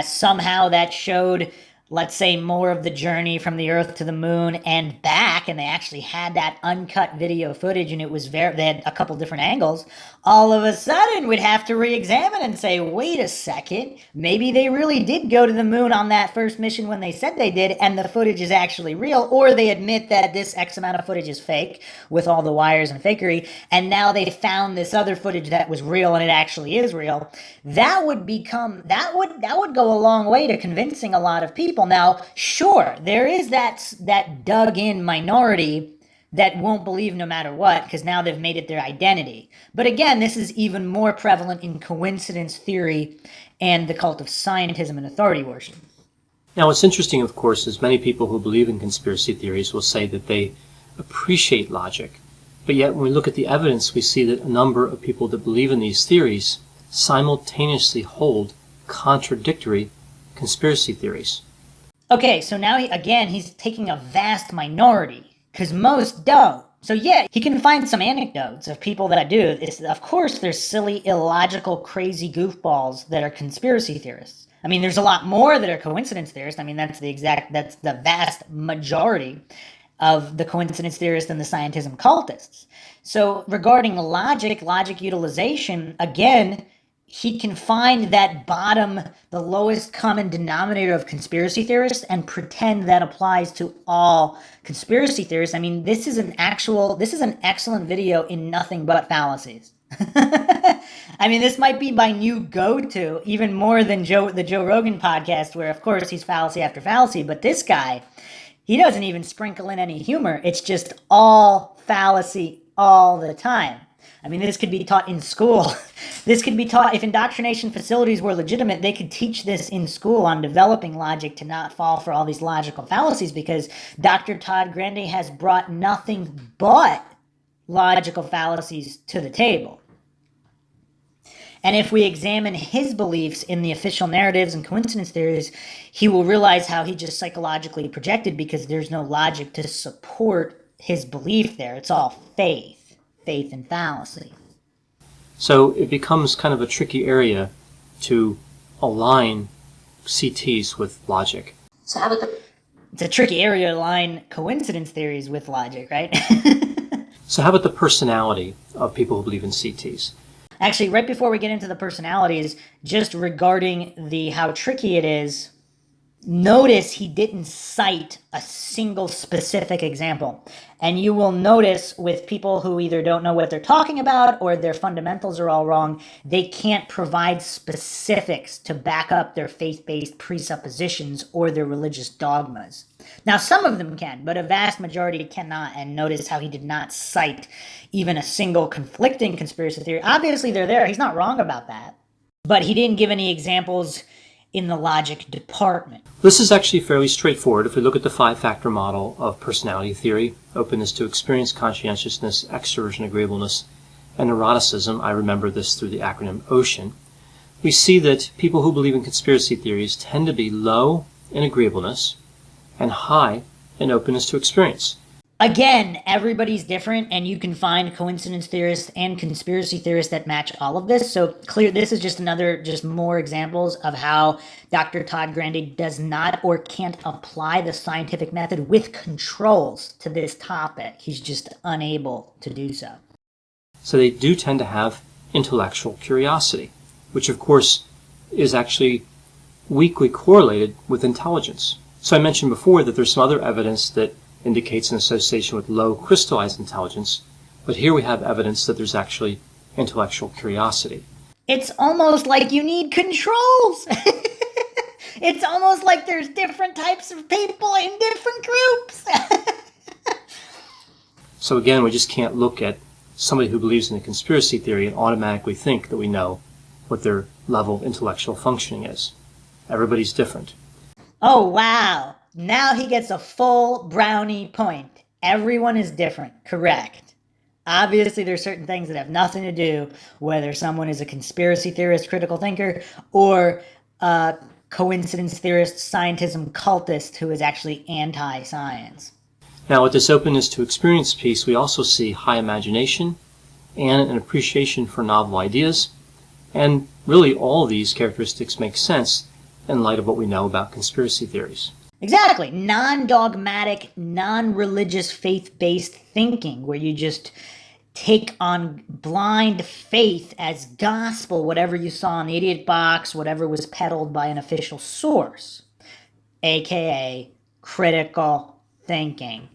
somehow that showed, let's say, more of the journey from the Earth to the Moon and back, and they actually had that uncut video footage, and it was they had a couple different angles, all of a sudden we'd have to re-examine and say, wait a second, maybe they really did go to the moon on that first mission when they said they did, and the footage is actually real, or they admit that this X amount of footage is fake with all the wires and fakery, and now they found this other footage that was real and it actually is real. That would go a long way to convincing a lot of people. Now, sure, there is that dug-in minority that won't believe no matter what, because now they've made it their identity. But again, this is even more prevalent in coincidence theory and the cult of scientism and authority worship. Now, what's interesting, of course, is many people who believe in conspiracy theories will say that they appreciate logic. But yet, when we look at the evidence, we see that a number of people that believe in these theories simultaneously hold contradictory conspiracy theories. Okay, so now he's taking a vast minority, because most don't. So yeah, he can find some anecdotes of people that do. Of course, there's silly, illogical, crazy goofballs that are conspiracy theorists. I mean, there's a lot more that are coincidence theorists. I mean, that's the vast majority of the coincidence theorists and the scientism cultists. So regarding logic utilization, again, he can find that bottom, the lowest common denominator of conspiracy theorists and pretend that applies to all conspiracy theorists. I mean, this is an excellent video in nothing but fallacies. I mean, this might be my new go-to, even more than the Joe Rogan podcast, where of course he's fallacy after fallacy, but this guy, he doesn't even sprinkle in any humor. It's just all fallacy all the time. I mean, this could be taught in school. This could be taught, if indoctrination facilities were legitimate, they could teach this in school on developing logic to not fall for all these logical fallacies, because Dr. Todd Grande has brought nothing but logical fallacies to the table. And if we examine his beliefs in the official narratives and coincidence theories, he will realize how he just psychologically projected, because there's no logic to support his belief there. It's all faith and fallacy. So it becomes kind of a tricky area to align CTs with logic. So how about it's a tricky area to align coincidence theories with logic, right? So how about the personality of people who believe in CTs? Actually, right before we get into the personalities, just regarding how tricky it is, notice he didn't cite a single specific example. And you will notice with people who either don't know what they're talking about or their fundamentals are all wrong, they can't provide specifics to back up their faith-based presuppositions or their religious dogmas. Now, some of them can, but a vast majority cannot. And notice how he did not cite even a single conflicting conspiracy theory. Obviously, they're there. He's not wrong about that. But he didn't give any examples in the logic department. This is actually fairly straightforward. If we look at the 5-factor model of personality theory, openness to experience, conscientiousness, extroversion, agreeableness, and neuroticism, I remember this through the acronym OCEAN, we see that people who believe in conspiracy theories tend to be low in agreeableness and high in openness to experience. Again, everybody's different, and you can find coincidence theorists and conspiracy theorists that match all of this. So this is just more examples of how Dr. Todd Grande does not or can't apply the scientific method with controls to this topic. He's just unable to do so. So they do tend to have intellectual curiosity, which of course is actually weakly correlated with intelligence. So I mentioned before that there's some other evidence that indicates an association with low crystallized intelligence, but here we have evidence that there's actually intellectual curiosity. It's almost like you need controls. It's almost like there's different types of people in different groups. So again, we just can't look at somebody who believes in a conspiracy theory and automatically think that we know what their level of intellectual functioning is. Everybody's different. Oh, wow. Now he gets a full brownie point. Everyone is different. Correct. Obviously, there's certain things that have nothing to do whether someone is a conspiracy theorist, critical thinker, or a coincidence theorist, scientism cultist who is actually anti-science. Now, with this openness to experience piece, we also see high imagination and an appreciation for novel ideas. And really, all of these characteristics make sense in light of what we know about conspiracy theories. Exactly. Non-dogmatic, non-religious, faith-based thinking, where you just take on blind faith as gospel, whatever you saw in the idiot box, whatever was peddled by an official source, aka critical thinking.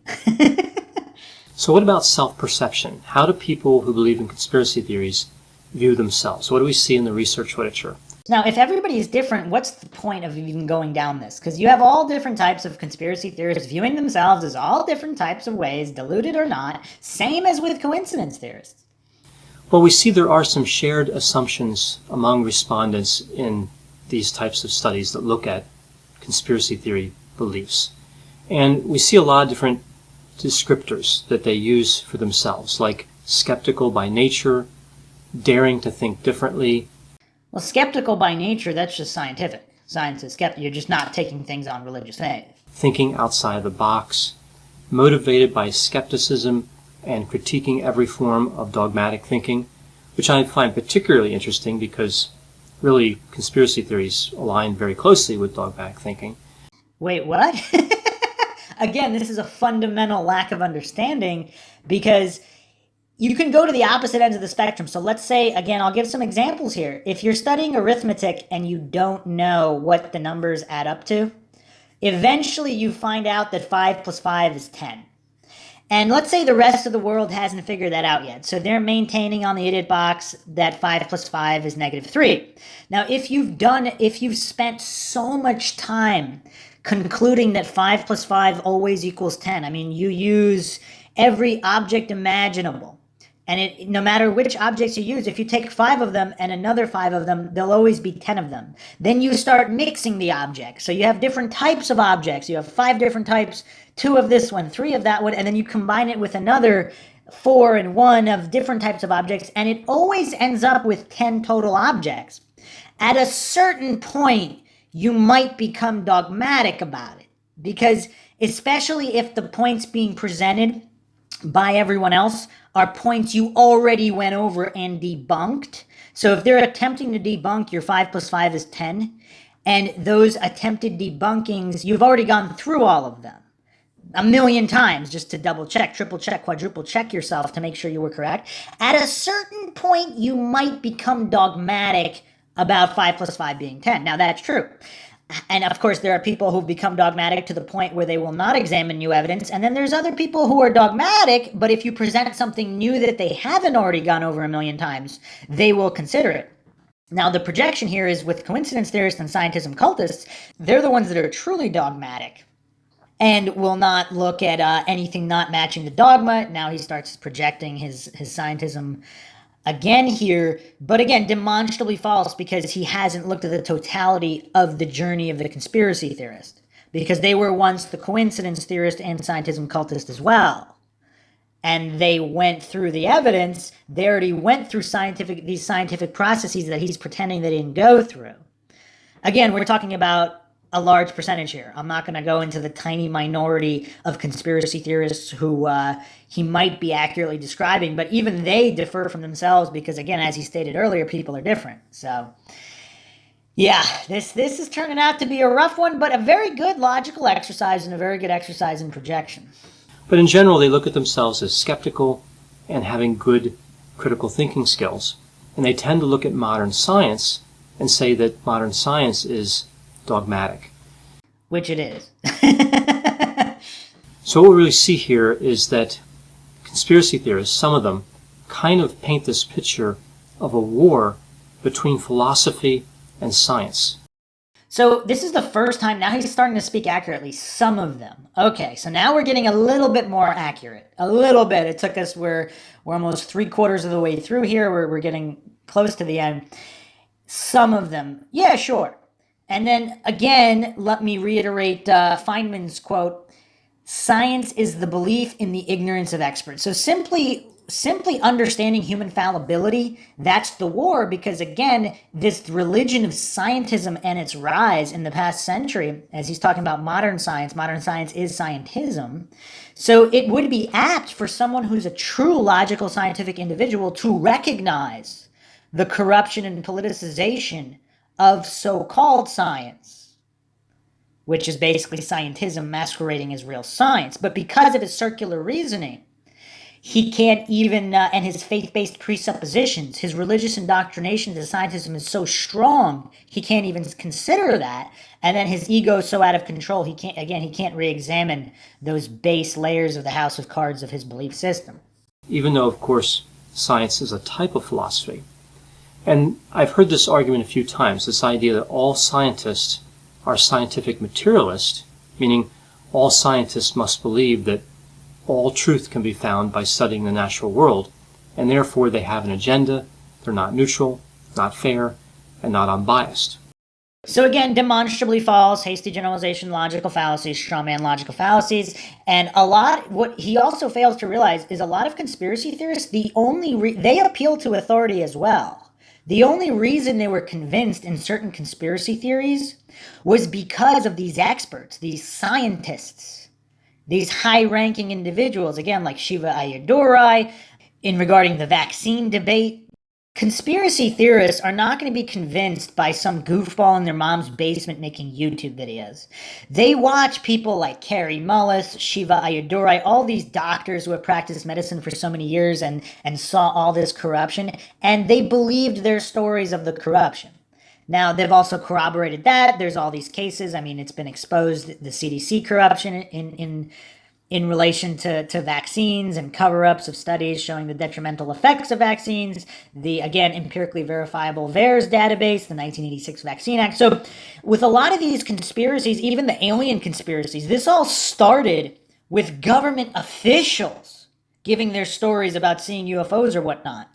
So what about self-perception? How do people who believe in conspiracy theories view themselves? What do we see in the research literature? Now, if everybody is different, what's the point of even going down this? Because you have all different types of conspiracy theorists viewing themselves as all different types of ways, deluded or not, same as with coincidence theorists. Well, we see there are some shared assumptions among respondents in these types of studies that look at conspiracy theory beliefs. And we see a lot of different descriptors that they use for themselves, like skeptical by nature, daring to think differently. Well, skeptical by nature, that's just scientific. Science is skeptical. You're just not taking things on religious faith. Thinking outside the box, motivated by skepticism and critiquing every form of dogmatic thinking, which I find particularly interesting because really conspiracy theories align very closely with dogmatic thinking. Wait, what? Again, this is a fundamental lack of understanding, because you can go to the opposite ends of the spectrum. So let's say, again, I'll give some examples here. If you're studying arithmetic and you don't know what the numbers add up to, eventually you find out that 5 plus 5 is 10. And let's say the rest of the world hasn't figured that out yet. So they're maintaining on the idiot box that 5 plus 5 is negative 3. Now, if you've spent so much time concluding that 5 plus 5 always equals 10, I mean, you use every object imaginable And no matter which objects you use, if you take 5 of them and another 5 of them, there'll always be 10 of them. Then you start mixing the objects. So you have different types of objects. You have 5 different types, 2 of this one, 3 of that one, and then you combine it with another 4 and 1 of different types of objects, and it always ends up with 10 total objects. At a certain point, you might become dogmatic about it, because especially if the points being presented by everyone else are points you already went over and debunked. So if they're attempting to debunk your 5 plus 5 is 10, and those attempted debunkings, you've already gone through all of them a million times just to double check, triple check, quadruple check yourself to make sure you were correct. At a certain point, you might become dogmatic about 5 plus 5 being 10. Now, that's true. And of course, there are people who've become dogmatic to the point where they will not examine new evidence. And then there's other people who are dogmatic, but if you present something new that they haven't already gone over a million times, they will consider it. Now, the projection here is with coincidence theorists and scientism cultists, they're the ones that are truly dogmatic and will not look at anything not matching the dogma. Now he starts projecting his scientism again here, but again, demonstrably false, because he hasn't looked at the totality of the journey of the conspiracy theorist, because they were once the coincidence theorist and scientism cultist as well. And they went through the evidence. They already went through these scientific processes that he's pretending they didn't go through. Again, we're talking about a large percentage here. I'm not going to go into the tiny minority of conspiracy theorists who he might be accurately describing, but even they differ from themselves because, again, as he stated earlier, people are different. So, yeah, this is turning out to be a rough one, but a very good logical exercise and a very good exercise in projection. But in general, they look at themselves as skeptical and having good critical thinking skills. And they tend to look at modern science and say that modern science is dogmatic. Which it is. So what we really see here is that conspiracy theorists, some of them, kind of paint this picture of a war between philosophy and science. So this is the first time, now he's starting to speak accurately, some of them. Okay, so now we're getting a little bit more accurate. A little bit. It took us, we're almost 3/4 of the way through here. We're getting close to the end. Some of them, yeah, sure. And then again, let me reiterate Feynman's quote, "Science is the belief in the ignorance of experts." So simply understanding human fallibility, that's the war, because again, this religion of scientism and its rise in the past century, as he's talking about modern science is scientism. So it would be apt for someone who's a true logical scientific individual to recognize the corruption and politicization of so-called science, which is basically scientism masquerading as real science. But because of his circular reasoning, he can't even, and his faith-based presuppositions, his religious indoctrination to scientism is so strong, he can't even consider that. And then his ego is so out of control, he can't re-examine those base layers of the house of cards of his belief system. Even though, of course, science is a type of philosophy. And I've heard this argument a few times, this idea that all scientists are scientific materialists, meaning all scientists must believe that all truth can be found by studying the natural world, and therefore they have an agenda, they're not neutral, not fair, and not unbiased. So again, demonstrably false, hasty generalization, logical fallacies, strawman logical fallacies, and what he also fails to realize is a lot of conspiracy theorists, they appeal to authority as well. The only reason they were convinced in certain conspiracy theories was because of these experts, these scientists, these high-ranking individuals, again, like Shiva Ayyadurai, in regarding the vaccine debate. Conspiracy theorists are not going to be convinced by some goofball in their mom's basement making YouTube videos. They watch people like Carrie Mullis, Shiva Ayyadurai, all these doctors who have practiced medicine for so many years and saw all this corruption, and they believed their stories of the corruption. Now, they've also corroborated that. There's all these cases. I mean, it's been exposed, the CDC corruption in relation to vaccines and cover-ups of studies showing the detrimental effects of vaccines, the, again, empirically verifiable VAERS database, the 1986 Vaccine Act. So with a lot of these conspiracies, even the alien conspiracies, this all started with government officials giving their stories about seeing UFOs or whatnot.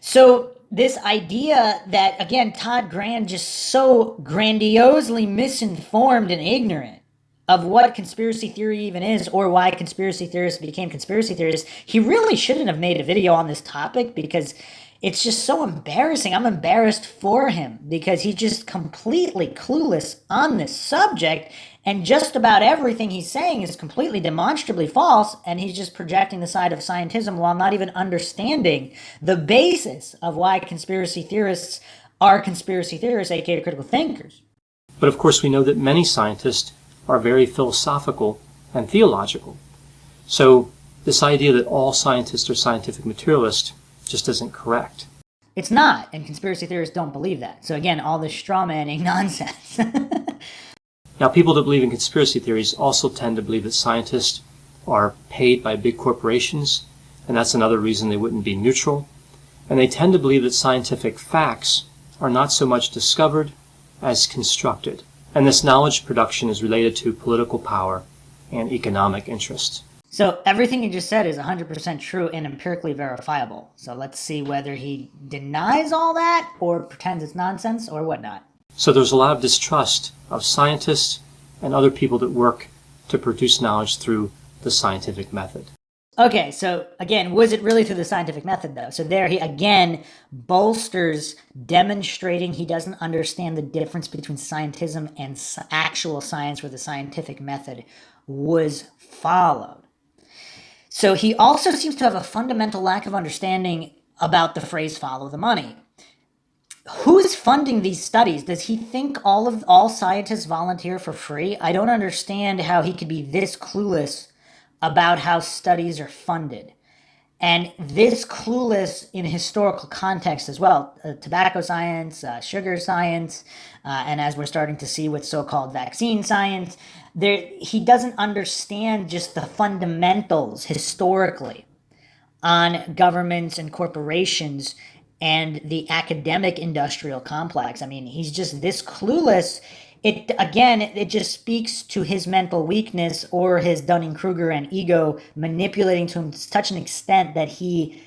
So this idea that, again, Todd Grande just so grandiosely misinformed and ignorant of what conspiracy theory even is or why conspiracy theorists became conspiracy theorists, he really shouldn't have made a video on this topic because it's just so embarrassing. I'm embarrassed for him because he's just completely clueless on this subject, and just about everything he's saying is completely demonstrably false, and he's just projecting the side of scientism while not even understanding the basis of why conspiracy theorists are conspiracy theorists, aka critical thinkers. But of course we know that many scientists are very philosophical and theological. So this idea that all scientists are scientific materialists just isn't correct. It's not, and conspiracy theorists don't believe that. So again, all this straw manning nonsense. Now, people that believe in conspiracy theories also tend to believe that scientists are paid by big corporations, and that's another reason they wouldn't be neutral. And they tend to believe that scientific facts are not so much discovered as constructed. And this knowledge production is related to political power and economic interests. So everything you just said is 100% true and empirically verifiable. So let's see whether he denies all that or pretends it's nonsense or whatnot. So there's a lot of distrust of scientists and other people that work to produce knowledge through the scientific method. Okay, so again, was it really through the scientific method though? So there he again bolsters demonstrating he doesn't understand the difference between scientism and actual science where the scientific method was followed. So he also seems to have a fundamental lack of understanding about the phrase follow the money. Who's funding these studies? Does he think all scientists volunteer for free? I don't understand how he could be this clueless about how studies are funded. And this clueless in historical context as well. Tobacco science, sugar science, and as we're starting to see with so-called vaccine science, he doesn't understand just the fundamentals historically on governments and corporations and the academic industrial complex. I mean, he's just this clueless. It just speaks to his mental weakness or his Dunning-Kruger and ego manipulating to him to such an extent that he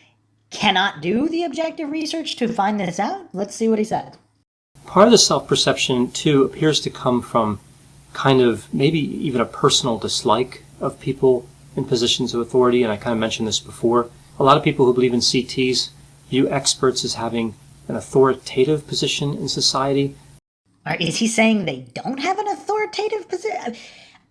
cannot do the objective research to find this out. Let's see what he says. Part of the self-perception, too, appears to come from kind of maybe even a personal dislike of people in positions of authority, and I kind of mentioned this before. A lot of people who believe in CTs view experts as having an authoritative position in society. Is he saying they don't have an authoritative position?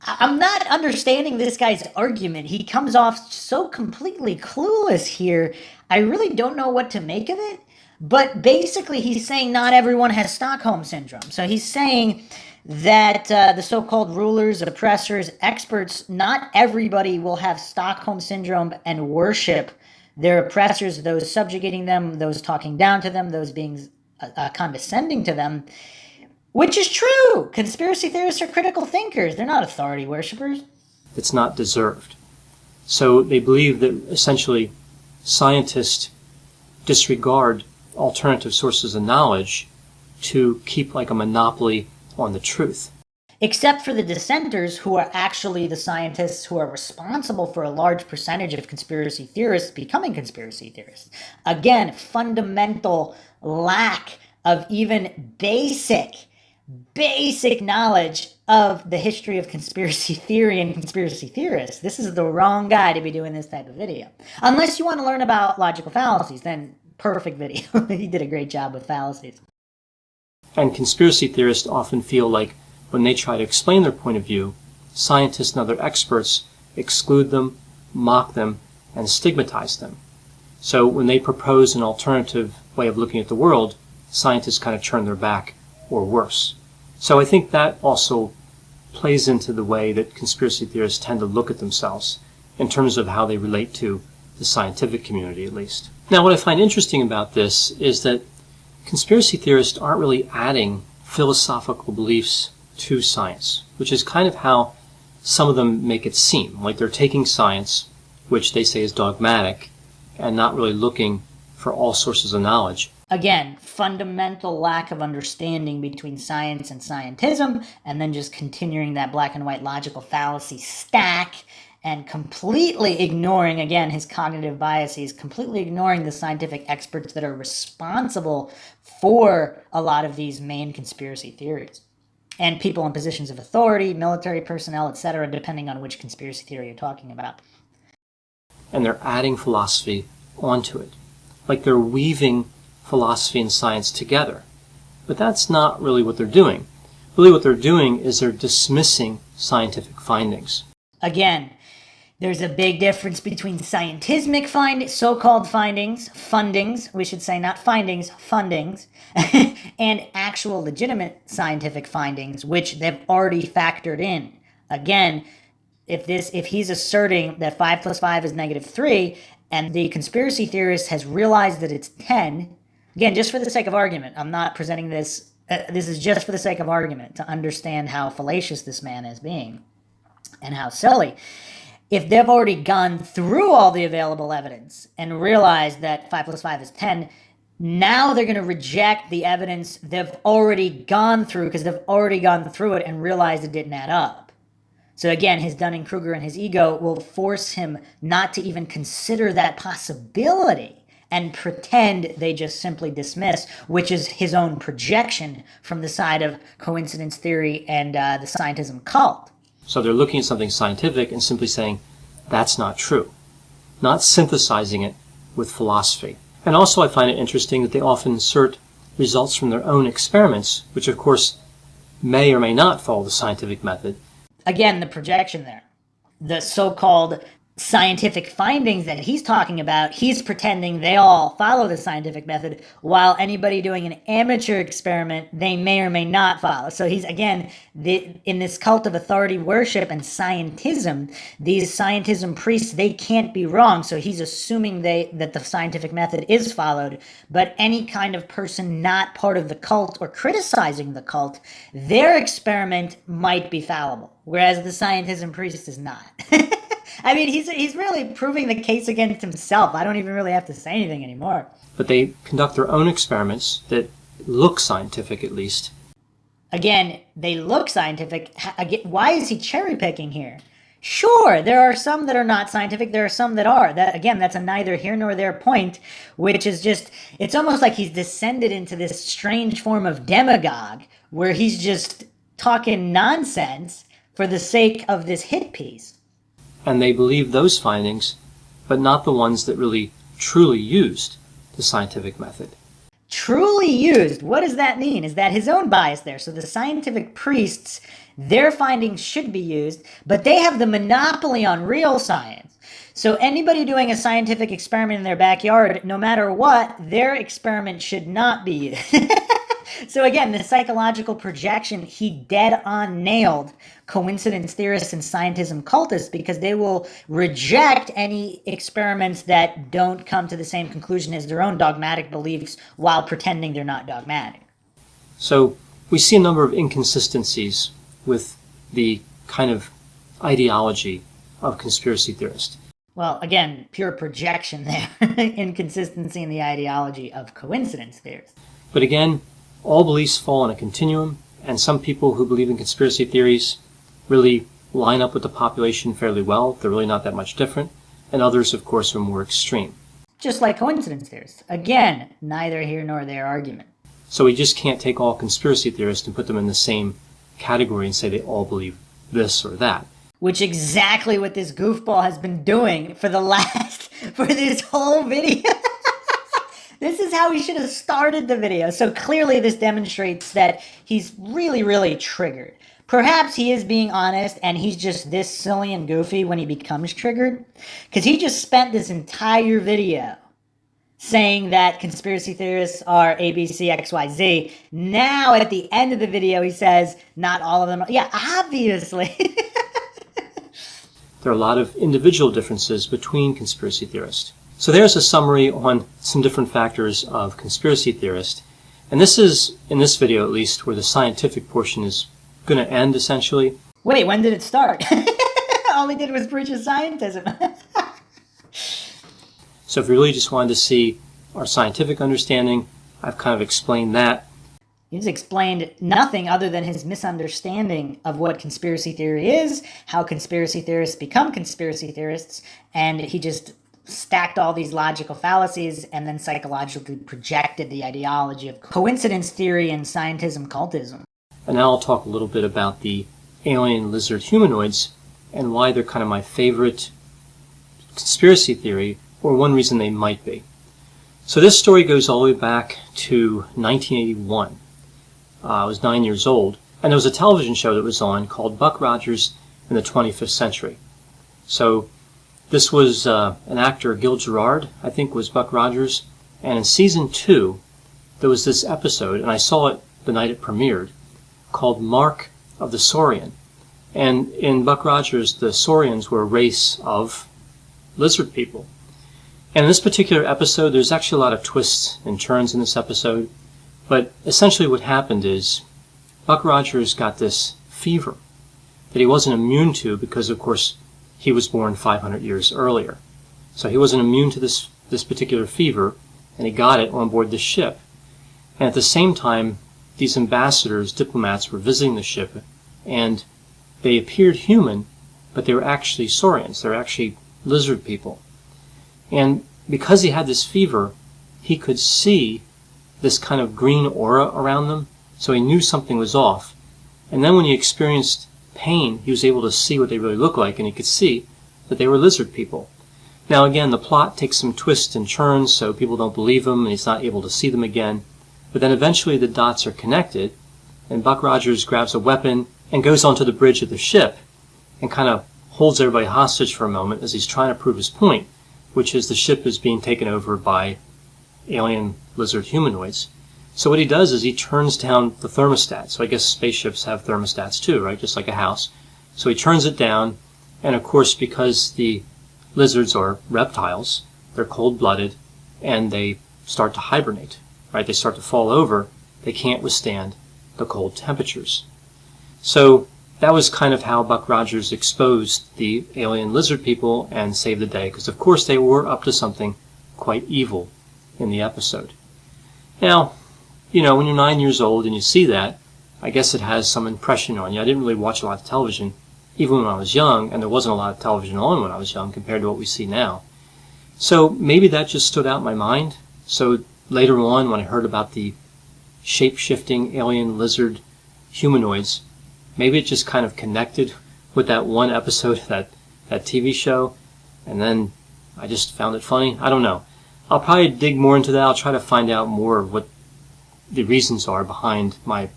I'm not understanding this guy's argument. He comes off so completely clueless here. I really don't know what to make of it. But basically, he's saying not everyone has Stockholm Syndrome. So he's saying that the so-called rulers, oppressors, experts, not everybody will have Stockholm Syndrome and worship their oppressors, those subjugating them, those talking down to them, those being condescending to them. Which is true. Conspiracy theorists are critical thinkers. They're not authority worshippers. It's not deserved. So they believe that essentially scientists disregard alternative sources of knowledge to keep like a monopoly on the truth. Except for the dissenters, who are actually the scientists who are responsible for a large percentage of conspiracy theorists becoming conspiracy theorists. Again, fundamental lack of even basic knowledge of the history of conspiracy theory and conspiracy theorists. This is the wrong guy to be doing this type of video. Unless you want to learn about logical fallacies, then perfect video. He did a great job with fallacies. And conspiracy theorists often feel like when they try to explain their point of view, scientists and other experts exclude them, mock them, and stigmatize them. So when they propose an alternative way of looking at the world, scientists kind of turn their back or worse. So I think that also plays into the way that conspiracy theorists tend to look at themselves in terms of how they relate to the scientific community, at least. Now, what I find interesting about this is that conspiracy theorists aren't really adding philosophical beliefs to science, which is kind of how some of them make it seem. Like they're taking science, which they say is dogmatic, and not really looking for all sources of knowledge. Again, fundamental lack of understanding between science and scientism, and then just continuing that black and white logical fallacy stack and completely ignoring, again, his cognitive biases, completely ignoring the scientific experts that are responsible for a lot of these main conspiracy theories. And people in positions of authority, military personnel, etc., depending on which conspiracy theory you're talking about. And they're adding philosophy onto it. Like they're weaving philosophy and science together. But that's not really what they're doing. Really what they're doing is they're dismissing scientific findings. Again, there's a big difference between scientismic so-called fundings, we should say not findings, fundings, and actual legitimate scientific findings, which they've already factored in. Again, if he's asserting that 5 plus 5 is -3, and the conspiracy theorist has realized that it's 10, again, just for the sake of argument, I'm not presenting this, this is just for the sake of argument, to understand how fallacious this man is being, and how silly. If they've already gone through all the available evidence and realized that 5 plus 5 is 10, now they're going to reject the evidence they've already gone through because they've already gone through it and realized it didn't add up. So again, his Dunning-Kruger and his ego will force him not to even consider that possibility and pretend they just simply dismiss, which is his own projection from the side of coincidence theory and the scientism cult. So they're looking at something scientific and simply saying, that's not true. Not synthesizing it with philosophy. And also I find it interesting that they often insert results from their own experiments, which of course may or may not follow the scientific method. Again, the projection there. The so-called scientific findings that he's talking about, he's pretending they all follow the scientific method, while anybody doing an amateur experiment, they may or may not follow. So he's, again, in this cult of authority worship and scientism, these scientism priests, they can't be wrong. So he's assuming that the scientific method is followed, but any kind of person not part of the cult or criticizing the cult, their experiment might be fallible, whereas the scientism priest is not. I mean, he's really proving the case against himself. I don't even really have to say anything anymore. But they conduct their own experiments that look scientific, at least. Again, they look scientific. Why is he cherry-picking here? Sure, there are some that are not scientific. There are some that are. That's a neither here nor there point, which is just, it's almost like he's descended into this strange form of demagogue, where he's just talking nonsense for the sake of this hit piece. And they believe those findings, but not the ones that really truly used the scientific method. Truly used? What does that mean? Is that his own bias there? So the scientific priests, their findings should be used, but they have the monopoly on real science. So anybody doing a scientific experiment in their backyard, no matter what, their experiment should not be used. So again, the psychological projection, he dead on nailed coincidence theorists and scientism cultists, because they will reject any experiments that don't come to the same conclusion as their own dogmatic beliefs while pretending they're not dogmatic. So we see a number of inconsistencies with the kind of ideology of conspiracy theorists. Well, again, pure projection there. Inconsistency in the ideology of coincidence theorists. But again, all beliefs fall on a continuum, and some people who believe in conspiracy theories really line up with the population fairly well. They're really not that much different. And others, of course, are more extreme. Just like coincidence theorists. Again, neither here nor there argument. So we just can't take all conspiracy theorists and put them in the same category and say they all believe this or that. Which exactly what this goofball has been doing for this whole video. This is how he should have started the video. So clearly this demonstrates that he's really, really triggered. Perhaps he is being honest and he's just this silly and goofy when he becomes triggered. Because he just spent this entire video saying that conspiracy theorists are ABC, XYZ. Now at the end of the video he says, not all of them. Yeah, obviously. There are a lot of individual differences between conspiracy theorists. So there's a summary on some different factors of conspiracy theorists. And this is, in this video at least, where the scientific portion is going to end, essentially. Wait, when did it start? All he did was preach his scientism. So if you really just wanted to see our scientific understanding, I've kind of explained that. He's explained nothing other than his misunderstanding of what conspiracy theory is, how conspiracy theorists become conspiracy theorists, and he just stacked all these logical fallacies and then psychologically projected the ideology of coincidence theory and scientism cultism. And now I'll talk a little bit about the alien lizard humanoids and why they're kind of my favorite conspiracy theory, or one reason they might be. So this story goes all the way back to 1981. I was 9 years old, and there was a television show that was on called Buck Rogers in the 25th Century. So this was an actor, Gil Gerard, I think was Buck Rogers, and in season 2 there was this episode, and I saw it the night it premiered, called Mark of the Saurian. And in Buck Rogers, the Saurians were a race of lizard people. And in this particular episode, there's actually a lot of twists and turns in this episode, but essentially what happened is Buck Rogers got this fever that he wasn't immune to because, of course, he was born 500 years earlier. So he wasn't immune to this particular fever, and he got it on board the ship. And at the same time, these ambassadors, diplomats, were visiting the ship, and they appeared human, but they were actually saurians. They were actually lizard people. And because he had this fever, he could see this kind of green aura around them, so he knew something was off. And then when he experienced pain, he was able to see what they really looked like, and he could see that they were lizard people. Now again, the plot takes some twists and turns, so people don't believe him, and he's not able to see them again. But then eventually the dots are connected, and Buck Rogers grabs a weapon and goes onto the bridge of the ship and kind of holds everybody hostage for a moment as he's trying to prove his point, which is the ship is being taken over by alien lizard humanoids. So what he does is he turns down the thermostat. So I guess spaceships have thermostats too, right? Just like a house. So he turns it down, and of course because the lizards are reptiles, they're cold-blooded, and they start to hibernate, right? They start to fall over. They can't withstand the cold temperatures. So that was kind of how Buck Rogers exposed the alien lizard people and saved the day, because of course they were up to something quite evil in the episode. Now, you know, when you're 9 years old and you see that, I guess it has some impression on you. I didn't really watch a lot of television, even when I was young, and there wasn't a lot of television on when I was young compared to what we see now. So maybe that just stood out in my mind. So later on, when I heard about the shape-shifting alien lizard humanoids, maybe it just kind of connected with that one episode, that TV show, and then I just found it funny. I don't know. I'll probably dig more into that. I'll try to find out more of what the reasons are behind my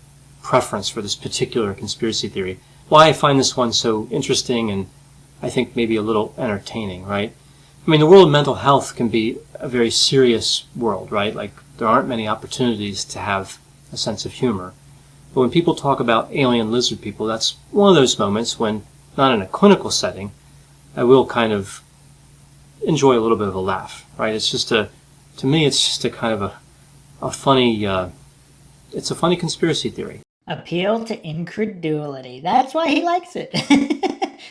preference for this particular conspiracy theory. Why I find this one so interesting and I think maybe a little entertaining, right? I mean, the world of mental health can be a very serious world, right? Like, there aren't many opportunities to have a sense of humor. But when people talk about alien lizard people, that's one of those moments when, not in a clinical setting, I will kind of enjoy a little bit of a laugh, right? It's just to me, it's just a kind of a funny, it's a funny conspiracy theory. Appeal to incredulity. That's why he likes it.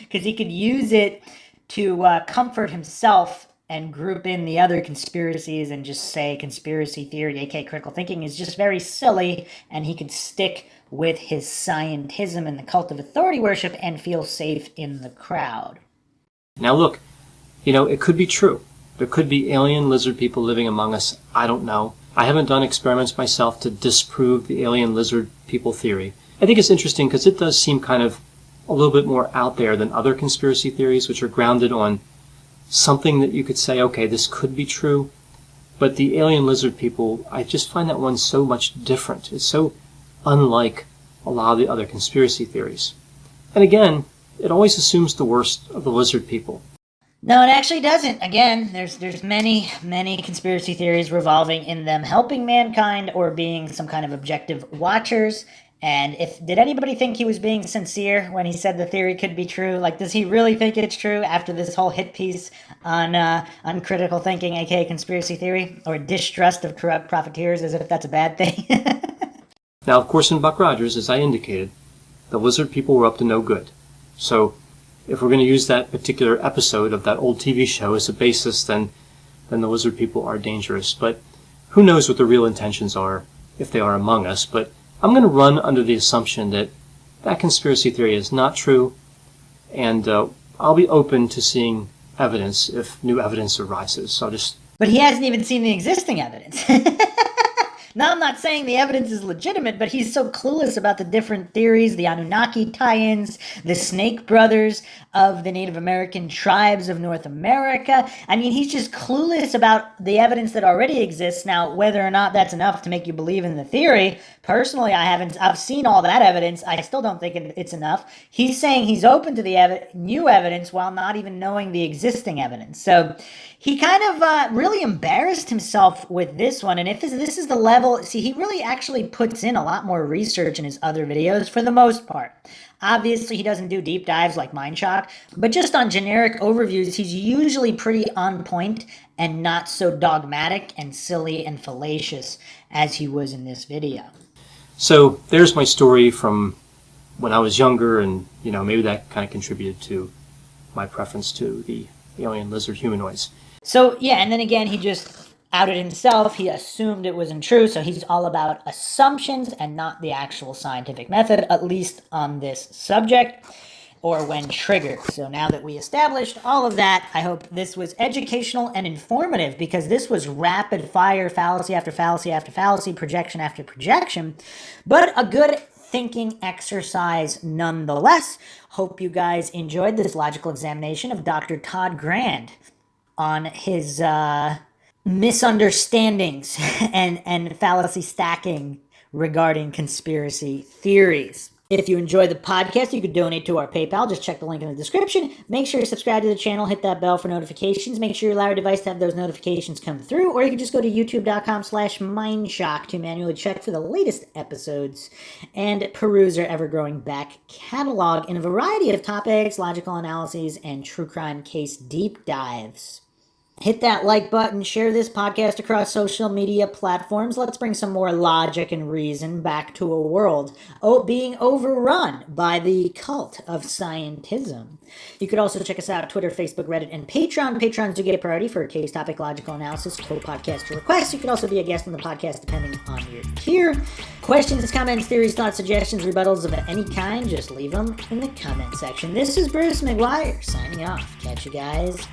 Because he could use it to comfort himself and group in the other conspiracies and just say conspiracy theory, aka critical thinking, is just very silly, and he could stick with his scientism and the cult of authority worship and feel safe in the crowd. Now look, you know, it could be true. There could be alien lizard people living among us. I don't know. I haven't done experiments myself to disprove the alien lizard people theory. I think it's interesting because it does seem kind of a little bit more out there than other conspiracy theories, which are grounded on something that you could say, okay, this could be true. But the alien lizard people, I just find that one so much different. It's so unlike a lot of the other conspiracy theories. And again, it always assumes the worst of the lizard people. No, it actually doesn't. Again, there's many conspiracy theories revolving in them helping mankind or being some kind of objective watchers. And did anybody think he was being sincere when he said the theory could be true? Like, does he really think it's true after this whole hit piece on critical thinking, aka conspiracy theory, or distrust of corrupt profiteers, as if that's a bad thing? Now, of course, in Buck Rogers, as I indicated, the lizard people were up to no good. So if we're going to use that particular episode of that old TV show as a basis, then the lizard people are dangerous. But who knows what the real intentions are if they are among us. But I'm going to run under the assumption that that conspiracy theory is not true, and I'll be open to seeing evidence if new evidence arises. So But he hasn't even seen the existing evidence. Now, I'm not saying the evidence is legitimate, but he's so clueless about the different theories, the Anunnaki tie-ins, the Snake Brothers of the Native American tribes of North America. I mean, he's just clueless about the evidence that already exists. Now, whether or not that's enough to make you believe in the theory, personally, I've seen all that evidence. I still don't think it's enough. He's saying he's open to the new evidence while not even knowing the existing evidence. So he kind of really embarrassed himself with this one. And if this is the level, see, he really actually puts in a lot more research in his other videos for the most part. Obviously, he doesn't do deep dives like Mindshock, but just on generic overviews, he's usually pretty on point and not so dogmatic and silly and fallacious as he was in this video. So there's my story from when I was younger, and maybe that kind of contributed to my preference to the alien lizard humanoids. So yeah, and then again, he just outed himself. He assumed it wasn't true, so he's all about assumptions and not the actual scientific method, at least on this subject, or when triggered. So now that we established all of that, I hope this was educational and informative, because this was rapid fire, fallacy after fallacy after fallacy, projection after projection, but a good thinking exercise nonetheless. Hope you guys enjoyed this logical examination of Dr. Todd Grande on his misunderstandings and fallacy stacking regarding conspiracy theories. If you enjoy the podcast, you could donate to our PayPal. Just check the link in the description. Make sure you subscribe to the channel. Hit that bell for notifications. Make sure you allow your device to have those notifications come through. Or you can just go to youtube.com/Mindshock to manually check for the latest episodes and peruse our ever-growing back catalog in a variety of topics, logical analyses, and true crime case deep dives. Hit that like button, share this podcast across social media platforms. Let's bring some more logic and reason back to a world being overrun by the cult of scientism. You could also check us out on Twitter, Facebook, Reddit, and Patreon. Patrons do get a priority for case topic, logical analysis, co-podcast requests. You can also be a guest on the podcast depending on your tier. Questions, comments, theories, thoughts, suggestions, rebuttals of any kind, just leave them in the comment section. This is Bruce McGuire signing off. Catch you guys